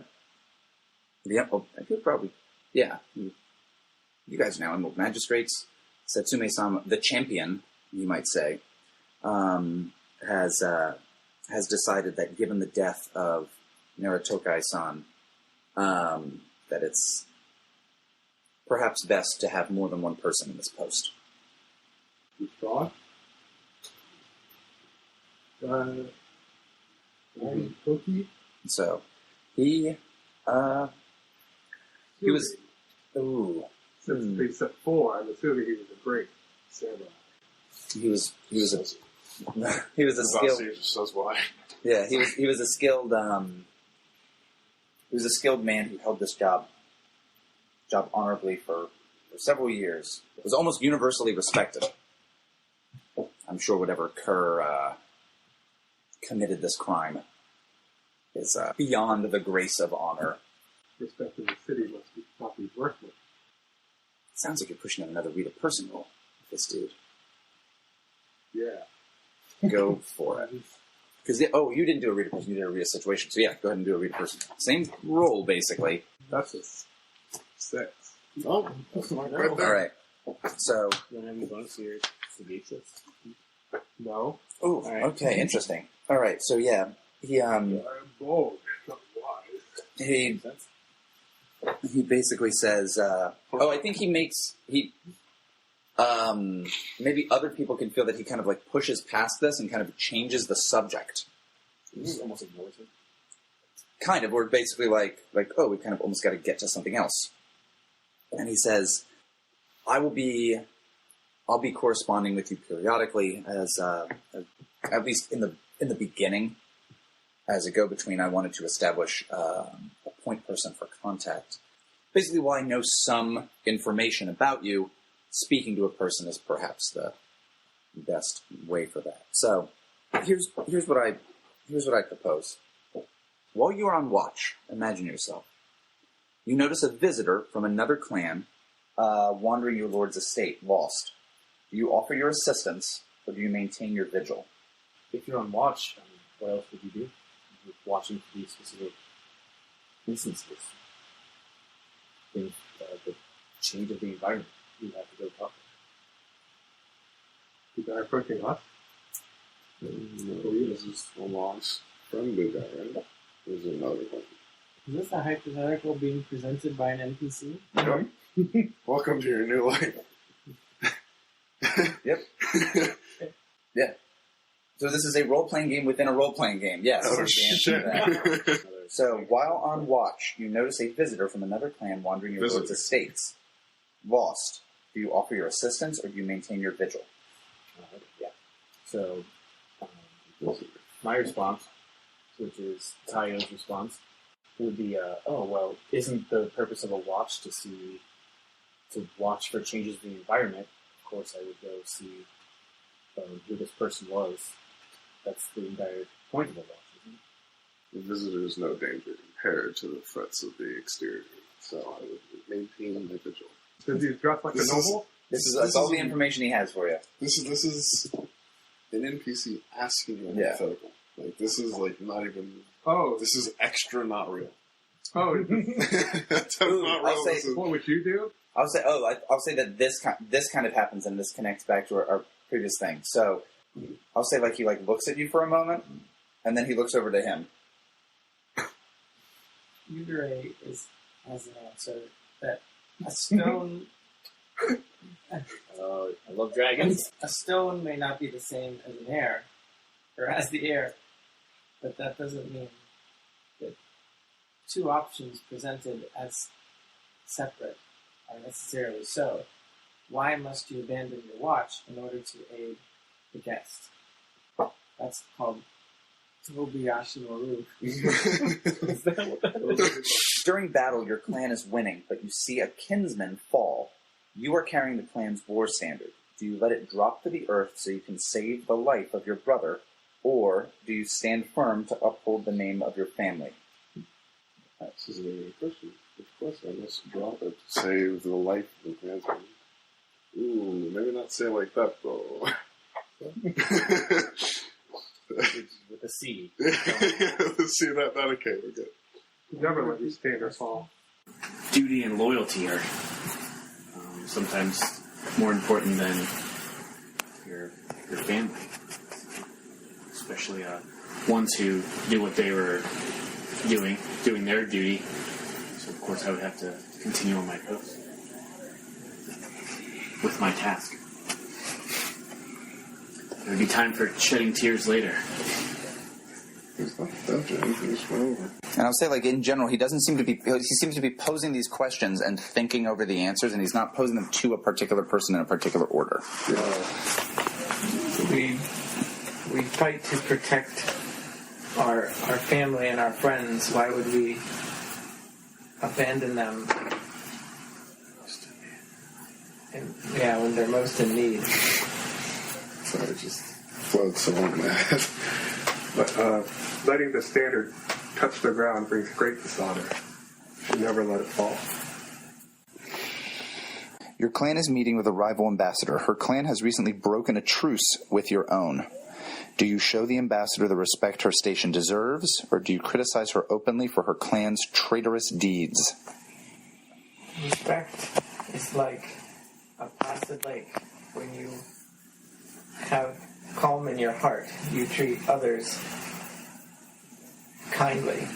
could probably, yeah. You guys know Emerald Magistrates. Satsume-sama, the champion, you might say, has decided that given the death of Naratokai-san, that it's perhaps best to have more than one person in this post. Withdraw. Cookie. So, he was, ooh. Since they said 4, I'm assuming he was a great samurai. He was a skilled. Just says why. Yeah, he was a skilled man who held this job honorably for several years. It was almost universally respected. I'm sure whatever Kerr committed this crime is beyond the grace of honor. Respect in the city not be worthless. It sounds like you're pushing out another read a person role with this dude. Yeah. Go for it. Because you didn't do a read a person, you did a read a situation. So yeah, go ahead and do a read a person. Same role basically. That's a 6. Oh, that's smart. Right All there. right. So. You don't have any bonus to your sagacious? No. Oh, All right. okay, interesting. All right, so yeah, he I'm bold, not wise. he basically says, I think maybe other people can feel that he kind of like pushes past this and kind of changes the subject. He almost ignores it. Kind of, or basically like, we kind of almost got to get to something else. And he says, I'll be corresponding with you periodically as at least in the beginning, as a go-between. I wanted to establish a point person for contact. Basically, while I know some information about you, speaking to a person is perhaps the best way for that. So, here's what I propose. While you are on watch, imagine yourself. You notice a visitor from another clan wandering your lord's estate, lost. Do you offer your assistance, or do you maintain your vigil? If you're on watch, what else would you do? You're watching for these specific instances. The change of the environment. You have to go talk. The guy approaching us? This is a lost friendly guy, right? There's another one. Is this a hypothetical being presented by an NPC? Yep. Welcome to your new life. Yep. Yeah. So this is a role-playing game within a role-playing game. Yes. Oh, is the answer to that. shit. So, while on watch, you notice a visitor from another clan wandering your lord's estates. Lost. Do you offer your assistance, or do you maintain your vigil? Yeah. So, my response, which is Taiyo's response, would be, isn't the purpose of a watch to watch for changes in the environment? Of course, I would go see who this person was. That's the entire point of a watch, isn't it? The visitor is no danger compared to the threats of the exterior, so I would maintain my vigil. Does he dress like a noble? That's all the information he has for you. This is an NPC asking you a Yeah. hypothetical. Like, this is like not even. Oh. This is extra not real. Oh. That's not real. I'll say- This is- What would you do? I'll say that this kind of happens, and this connects back to our previous thing. So, I'll say like he like looks at you for a moment, and then he looks over to him. Yugare has an answer that a stone I love dragons. a stone may not be the same as an air, or as the air, but that doesn't mean that two options presented as separate are necessarily so. Why must you abandon your watch in order to aid the guest? That's called Tobiyashi Noru. Is that what that is? During battle, your clan is winning, but you see a kinsman fall. You are carrying the clan's war standard. Do you let it drop to the earth so you can save the life of your brother, or do you stand firm to uphold the name of your family? This is a very good question. Of course, I must drop it to save the life of the clansman. Ooh, maybe not say it like that, bro. With a C. Let's see that. Okay, we're good. Never let your standards fall. Duty and loyalty are sometimes more important than your family, especially ones who knew what they were doing their duty. So of course I would have to continue on my post with my task. There would be time for shedding tears later. And I'll say, in general, he seems to be posing these questions and thinking over the answers, and he's not posing them to a particular person in a particular order. We fight to protect our family and our friends. Why would we abandon them? When they're most in need. Sorry, just floats so mad. But letting the standard touch the ground brings great dishonor. Should never let it fall. Your clan is meeting with a rival ambassador. Her clan has recently broken a truce with your own. Do you show the ambassador the respect her station deserves, or do you criticize her openly for her clan's traitorous deeds? Respect is like a placid lake. When you have calm in your heart, you treat others kindly.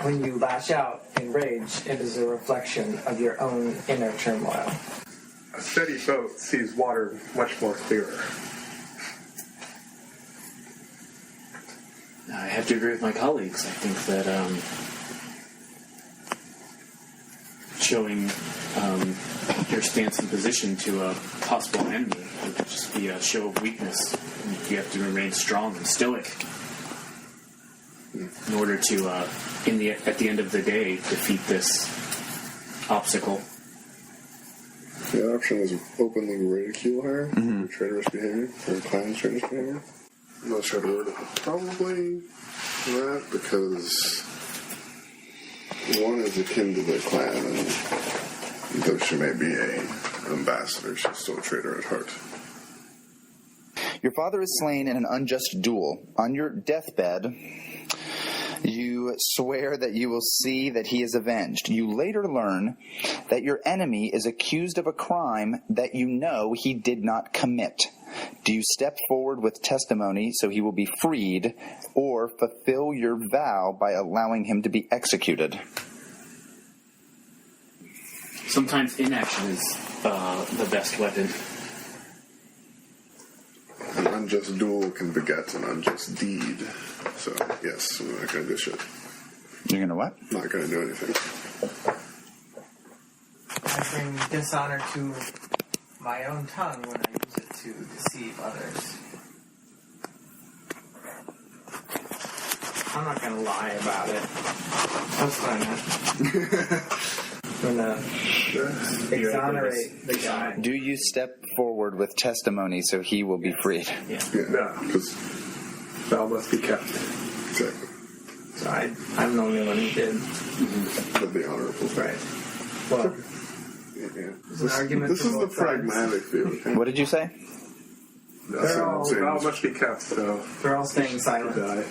When you lash out in rage, it is a reflection of your own inner turmoil. A steady boat sees water much more clearer. I have to agree with my colleagues. I think that showing your stance and position to a possible enemy would just be a show of weakness. You have to remain strong and stoic in order to, at the end of the day, defeat this obstacle. The option is openly ridicule her for traitorous behavior, for clan's traitorous behavior. I'm not sure the word. Probably that, because one is akin to the clan, and though she may be an ambassador, she's still a traitor at heart. Your father is slain in an unjust duel. On your deathbed, you swear that you will see that he is avenged. You later learn that your enemy is accused of a crime that you know he did not commit. Do you step forward with testimony so he will be freed, or fulfill your vow by allowing him to be executed? Sometimes inaction is the best weapon. An unjust duel can beget an unjust deed. So, yes, I'm not going to do shit. You're going to what? Not going to do anything. I bring dishonor to my own tongue when I use it to deceive others. I'm not going to lie about it. That's fine. I'm going to exonerate the guy. Do you step forward with testimony so he will be freed? Yeah, because thou must be kept. Exactly. So I'm the only one who did. That'd be honorable. Right. Well, this is the pragmatic view. What did you say? Thou must be kept, so they're all staying silent.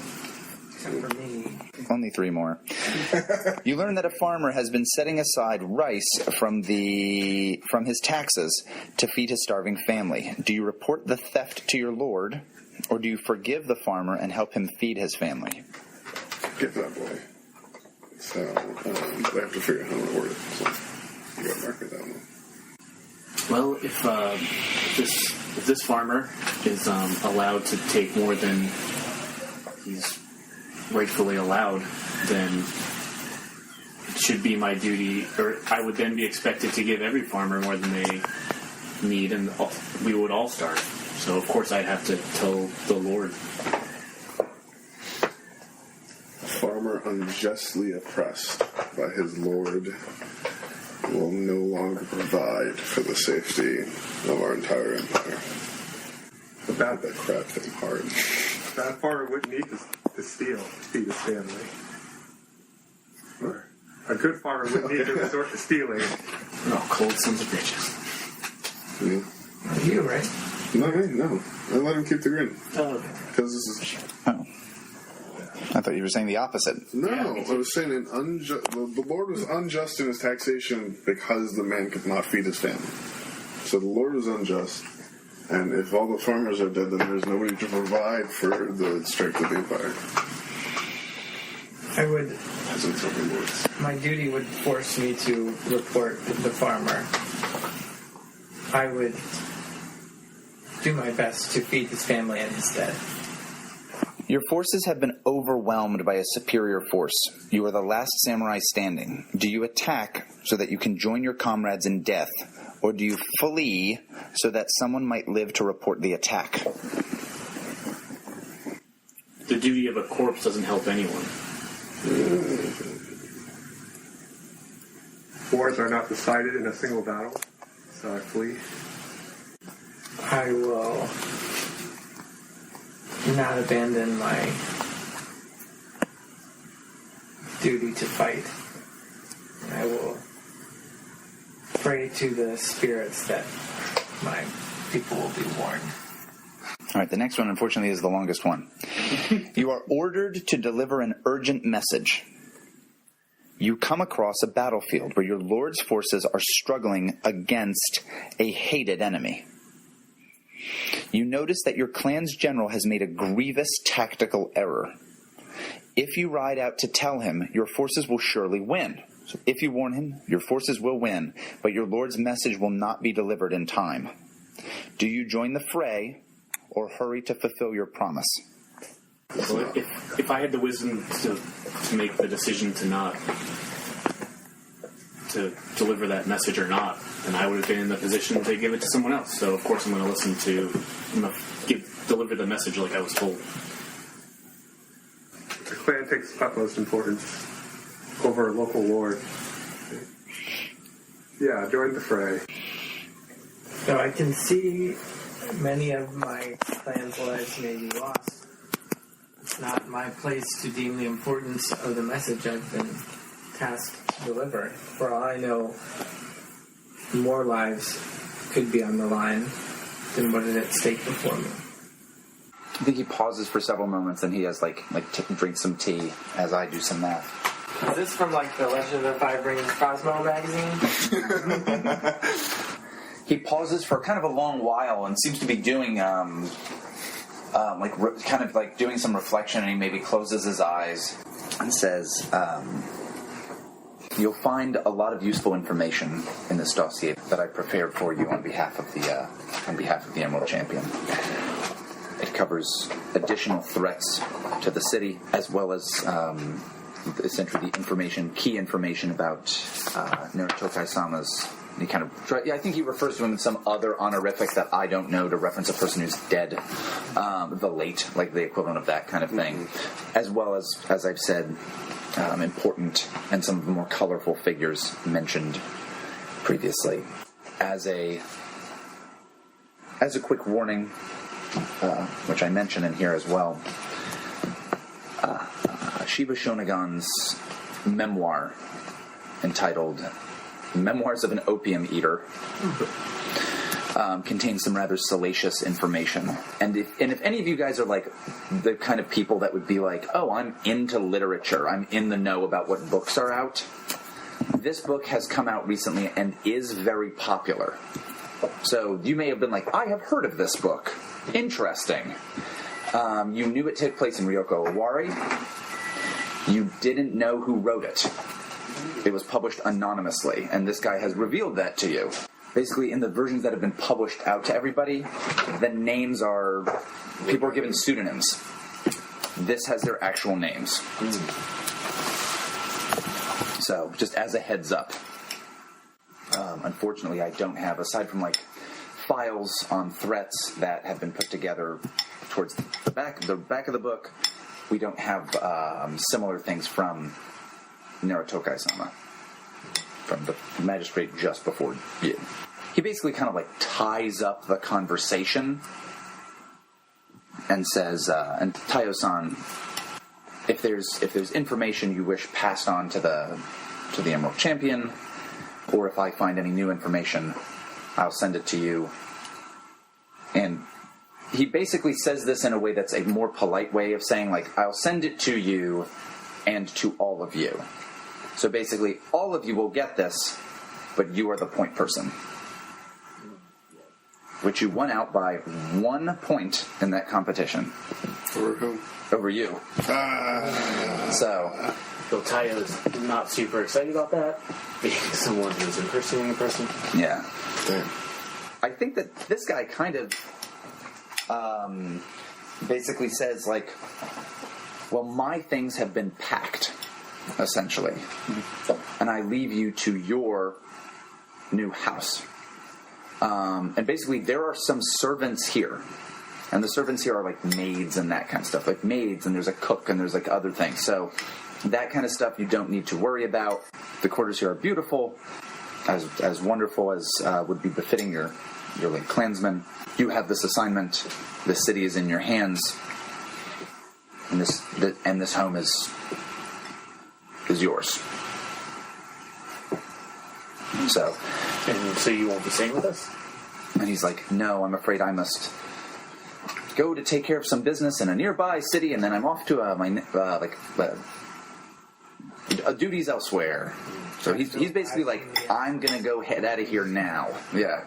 Except for me. Only 3 more. You learn that a farmer has been setting aside rice from his taxes to feed his starving family. Do you report the theft to your lord, or do you forgive the farmer and help him feed his family? Get that boy. So, I have to figure out how to word it. So, you got to mark it down. Well, if this farmer is allowed to take more than he's rightfully allowed, then it should be my duty, or I would then be expected to give every farmer more than they need, and we would all starve. So, of course, I'd have to tell the Lord. A farmer unjustly oppressed by his lord will no longer provide for the safety of our entire empire. That crap thing hard. That farmer wouldn't need to steal to feed his family. Or a good farmer wouldn't need to resort to stealing. Oh, cold sons of bitches. You, right? No. I let him keep the grin. Oh, okay. Because this is... Oh. I thought you were saying the opposite. No, I was saying the Lord was unjust in his taxation because the man could not feed his family. So the Lord was unjust. And if all the farmers are dead, then there's nobody to provide for the strength of the empire. I would. As in so many words. My duty would force me to report the farmer. I would do my best to feed his family instead. Your forces have been overwhelmed by a superior force. You are the last samurai standing. Do you attack so that you can join your comrades in death, or do you flee so that someone might live to report the attack? The duty of a corpse doesn't help anyone. Wars are not decided in a single battle, so I flee. I will not abandon my duty to fight. I will pray to the spirits that my people will be warned. All right, the next one, unfortunately, is the longest one. You are ordered to deliver an urgent message. You come across a battlefield where your lord's forces are struggling against a hated enemy. You notice that your clan's general has made a grievous tactical error. If you ride out to tell him, your forces will surely win. So if you warn him, your forces will win, but your lord's message will not be delivered in time. Do you join the fray or hurry to fulfill your promise? Well, if I had the wisdom to make the decision to deliver that message or not, then I would have been in the position to give it to someone else. So of course I'm going to deliver the message like I was told. The clan takes utmost importance over a local lord. Yeah, join the fray. So I can see many of my clan's lives may be lost. It's not my place to deem the importance of the message I've been tasked to deliver. For all I know, more lives could be on the line than what is at stake before me. I think he pauses for several moments, and he has drinks some tea as I do some math. Is this from the Legend of the Five Rings Cosmo magazine? He pauses for kind of a long while and seems to be doing doing some reflection, and he maybe closes his eyes and says, "You'll find a lot of useful information in this dossier that I prepared for you on behalf of the Emerald Champion. It covers additional threats to the city, as well as essentially the key information about Naritokai-sama's." I think he refers to him in some other honorific that I don't know to reference a person who's dead, the late, like the equivalent of that kind of thing, as well as I've said, important and some of the more colorful figures mentioned previously. As a quick warning, which I mention in here as well, Shiba Shonagon's memoir entitled Memoirs of an Opium Eater contains some rather salacious information. And if any of you guys are like the kind of people that would be like, oh, I'm into literature, I'm in the know about what books are out, this book has come out recently and is very popular. So you may have been like, I have heard of this book. Interesting. You knew it took place in Ryoko Owari. You didn't know who wrote it. It was published anonymously, and this guy has revealed that to you. Basically, in the versions that have been published out to everybody, the names are... people are given pseudonyms. This has their actual names. So, just as a heads up. Unfortunately, I don't have, aside from files on threats that have been put together towards the back of the book, we don't have similar things from Naritokai-sama. from the magistrate just before you. He basically kind of like ties up the conversation and says, and Taiyo-san, if there's information you wish passed on to the Emerald Champion, or if I find any new information, I'll send it to you. And he basically says this in a way that's a more polite way of saying, like, I'll send it to you and to all of you. So basically, all of you will get this, but you are the point person. Which you won out by 1 point in that competition. Over whom? Over you. So Taiyo's not super excited about that, being someone who's impersonating a person. Yeah. Damn. I think that this guy kind of basically says, like, well, my things have been packed, essentially. And I leave you to your new house. And basically, there are some servants here. And the servants here are, like, maids and that kind of stuff. Like, maids, and there's a cook, and there's, like, other things. So that kind of stuff you don't need to worry about. The quarters here are beautiful, as wonderful as would be befitting your late clansman. You have this assignment. The city is in your hands. And this home is yours. So you won't be staying with us? And he's like, no, I'm afraid I must go to take care of some business in a nearby city, and then I'm off to my duties elsewhere. So he's basically like, I'm gonna go head out of here now. Yeah.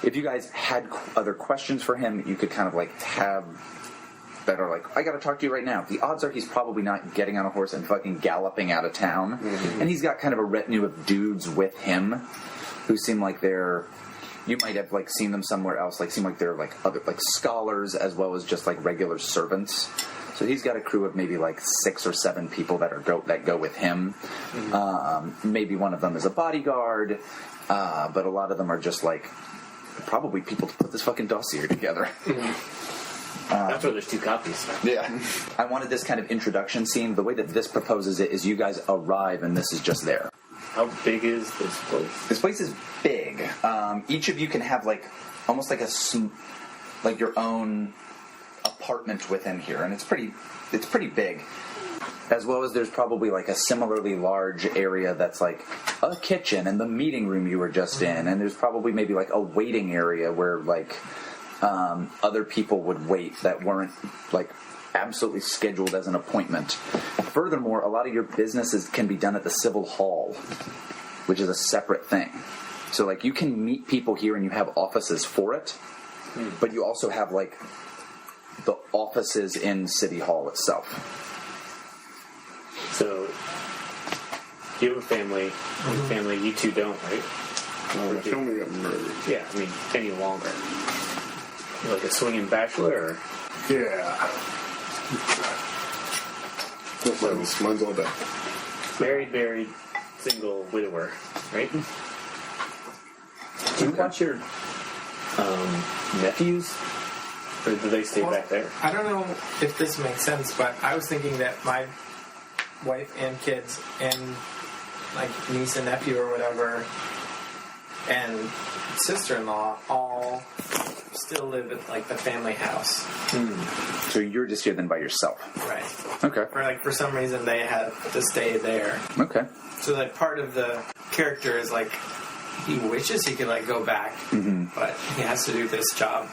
If you guys had other questions for him, you could kind of like have that are like, I gotta talk to you right now. The odds are he's probably not getting on a horse and fucking galloping out of town. Mm-hmm. And he's got kind of a retinue of dudes with him who seem like you might have like seen them somewhere else, like seem like they're like other like scholars as well as just like regular servants. So he's got a crew of maybe like 6 or 7 people that go with him. Mm-hmm. Maybe one of them is a bodyguard, but a lot of them are just like probably people to put this fucking dossier together. Mm-hmm. That's why there's 2 copies. Yeah. I wanted this kind of introduction scene. The way that this proposes it is you guys arrive and this is just there. How big is this place? This place is big. Each of you can have like almost like like your own apartment within here, and it's pretty big. As well as there's probably like a similarly large area that's like a kitchen and the meeting room you were just in, and there's probably maybe like a waiting area where like other people would wait that weren't like absolutely scheduled as an appointment. Furthermore, a lot of your businesses can be done at the Civil Hall, which is a separate thing. So like you can meet people here and you have offices for it, but you also have like the offices in City Hall itself. So you have a family, and family you two don't, right? My family got murdered. Yeah, I mean, any longer. You're like a swinging bachelor, or? Yeah. Mine's all day. Married, single, widower, right? Do you watch your nephews? Or do they stay back there? I don't know if this makes sense, but I was thinking that my wife and kids and like niece and nephew or whatever and sister-in-law all still live at like the family house. So you're just here then by yourself. Right. Okay. Or like for some reason they have to stay there. Okay. So like part of the character is like he wishes he could like go back, but he has to do this job.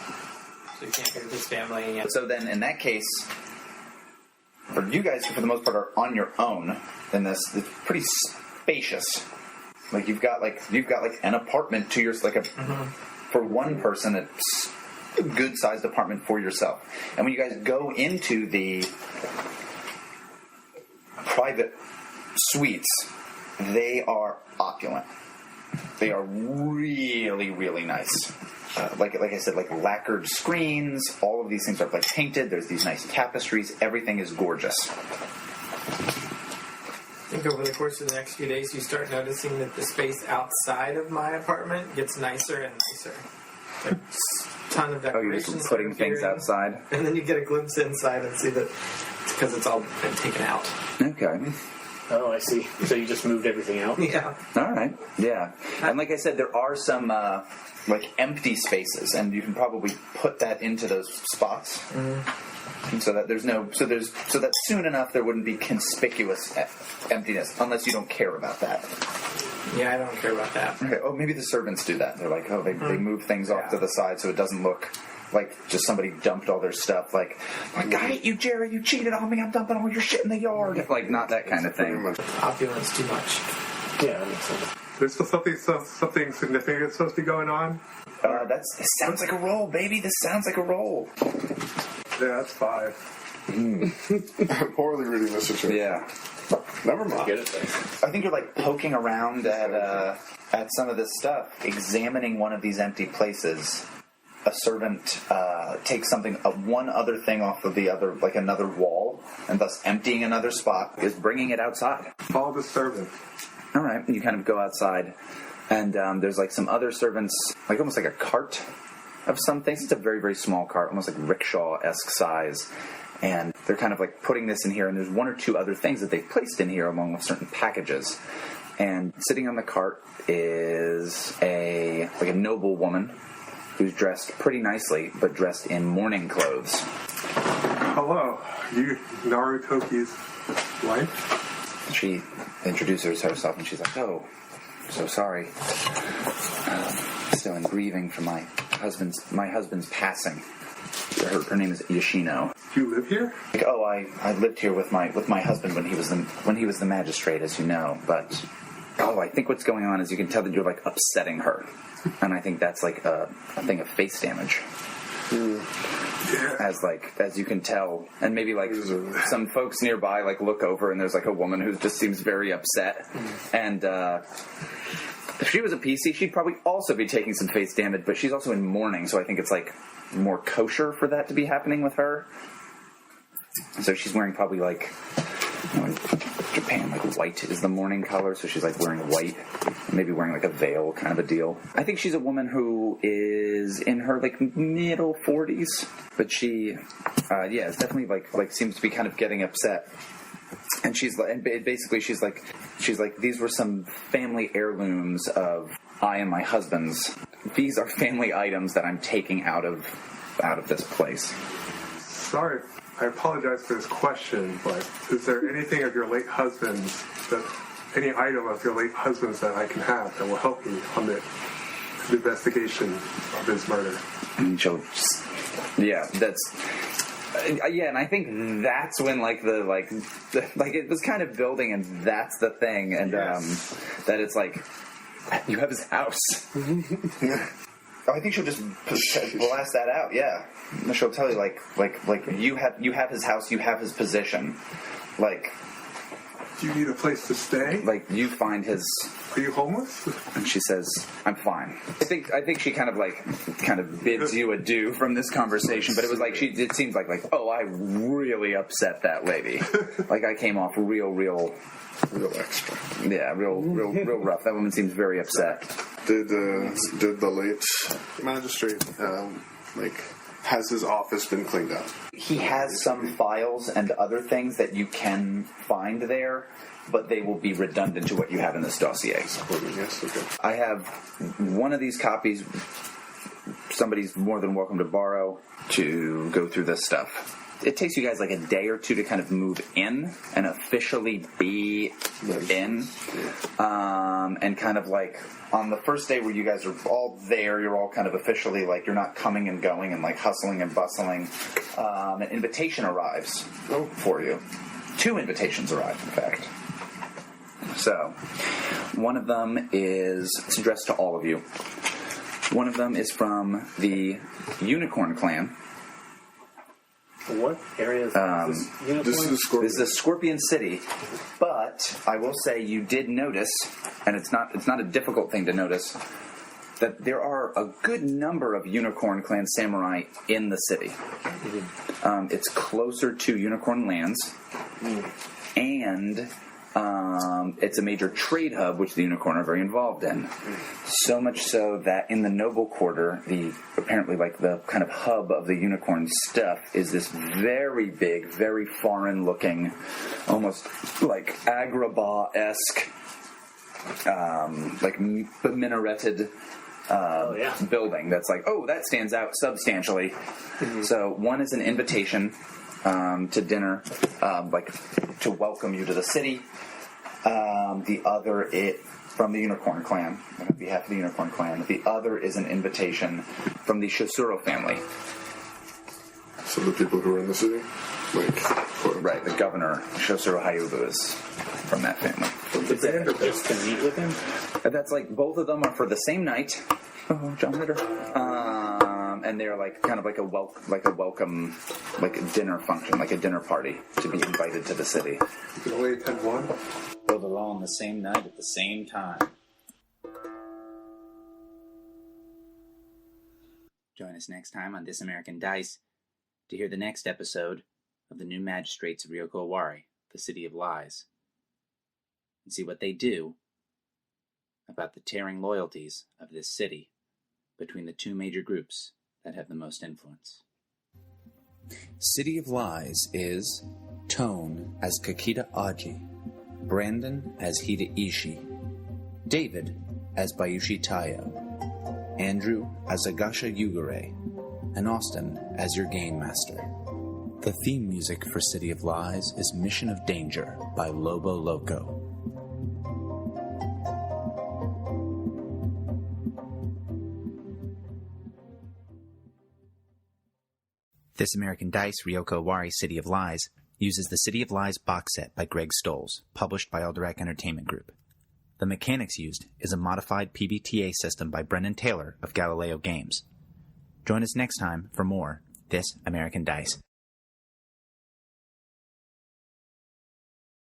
So he can't go with his family. So then in that case, for you guys who for the most part are on your own in this, it's pretty spacious. Like you've got like an apartment to yourself, like for one person, it's a good sized apartment for yourself. And when you guys go into the private suites, they are opulent. They are really, really nice. Like I said, like lacquered screens. All of these things are like painted. There's these nice tapestries. Everything is gorgeous. I think over the course of the next few days, you start noticing that the space outside of my apartment gets nicer and nicer. Like a ton of decorations. Oh, you're just putting things outside? And then you get a glimpse inside and see that it's because it's all been taken out. Okay. Oh, I see. So you just moved everything out? Yeah. All right. Yeah. And like I said, there are some like empty spaces, and you can probably put that into those spots, and so that there's no so that soon enough there wouldn't be conspicuous emptiness, unless you don't care about that. Yeah, I don't care about that. Okay. Oh, maybe the servants do that. They're like, oh, they move things off to the side so it doesn't look like just somebody dumped all their stuff. Like, I hate you, Jerry. You cheated on me. I'm dumping all your shit in the yard. Like, not that kind of thing. Opulence too much. Yeah, that makes sense. There's still something significant that's supposed to be going on. This sounds like a roll, baby. This sounds like a roll. Yeah, that's 5. Poorly reading this situation. Yeah. Never mind. Get it there. I think you're like poking around at some of this stuff, examining one of these empty places. A servant takes one other thing off of the other, like another wall, and thus emptying another spot, is bringing it outside. Follow the servant. All right, and you kind of go outside, and there's like some other servants, like almost like a cart of some things. It's a very, very small cart, almost like rickshaw-esque size. And they're kind of like putting this in here, and there's one or two other things that they've placed in here along with certain packages. And sitting on the cart is a noble woman who's dressed pretty nicely, but dressed in mourning clothes. Hello. You Narutoki's wife? She introduces herself, and she's like, oh, so sorry. Still in grieving for my husband's passing. Her name is Yoshino. Do you live here? Like, oh, I lived here with my husband when he was the magistrate, as you know. But I think what's going on is you can tell that you're like upsetting her, and I think that's like a thing of face damage. Yeah. As you can tell, and maybe like some folks nearby like look over, and there's like a woman who just seems very upset, and if she was a PC, she'd probably also be taking some face damage, but she's also in mourning, so I think it's like more kosher for that to be happening with her. So she's wearing probably like, in Japan, like white is the mourning color, so she's like wearing white, maybe wearing like a veil kind of a deal. I think she's a woman who is in her like middle 40s, but she, is definitely like seems to be kind of getting upset. And she's like, these were some family heirlooms of I and my husband's. These are family items that I'm taking out of this place. Sorry, I apologize for this question, but is there anything of your late husband's, any item of your late husband's that I can have that will help me on the investigation of his murder? And she'll just, and I think that's when it was kind of building, and that's the thing, and that it's like you have his house. I think she'll just blast that out. Yeah, she'll tell you like you have his house, you have his position. Like, do you need a place to stay? Like, you find his. Are you homeless? And she says, "I'm fine." I think she kind of bids you adieu from this conversation. But it was like it seems like oh, I really upset that lady. Like I came off real extra. Yeah, real rough. That woman seems very upset. Did the late magistrate has his office been cleaned up? He has some files and other things that you can find there, but they will be redundant to what you have in this dossier. Yes, okay. I have one of these copies. Somebody's more than welcome to borrow to go through this stuff. It takes you guys like a day or two to kind of move in and officially be in. And kind of like on the first day where you guys are all there, you're all kind of officially like you're not coming and going and like hustling and bustling. An invitation arrives for you. 2 invitations arrive, in fact. So, one of them it's addressed to all of you. One of them is from the Unicorn Clan. What area is this? This is a Scorpion City, but I will say you did notice, and it's not a difficult thing to notice, that there are a good number of Unicorn Clan samurai in the city. It's closer to Unicorn Lands, and It's a major trade hub, which the Unicorn are very involved in. So much so that in the Noble Quarter, apparently the kind of hub of the Unicorn stuff is this very big, very foreign-looking, almost like Agrabah-esque, minareted building that's that stands out substantially. Mm-hmm. So one is an invitation to dinner, to welcome you to the city. The other, from the Unicorn Clan, on behalf of the Unicorn Clan. The other is an invitation from the Shosuro family. So the people who are in the city? Right, the governor, Shosuro Hayubu, is from that family. Is that just to meet with him? That's both of them are for the same night. Oh, John Ritter. And they're kind of a welcome, a dinner function, like a dinner party to be invited to the city. You can only attend one? So they're all on the same night at the same time. Join us next time on This American Dice to hear the next episode of the new magistrates of Ryoko Owari, the City of Lies, and see what they do about the tearing loyalties of this city between the two major groups that have the most influence. City of Lies is Toan as Kakita Aji, Branden as Hida Ishi, David as Bayushi Taiyo, Andrew as Agasha Yugare, and Austin as your game master. The theme music for City of Lies is Mission of Danger by Lobo Loco. This American Dice Ryoko Owari City of Lies uses the City of Lies box set by Greg Stolz, published by Alderac Entertainment Group. The mechanics used is a modified PBTA system by Brendan Taylor of Galileo Games. Join us next time for more This American Dice.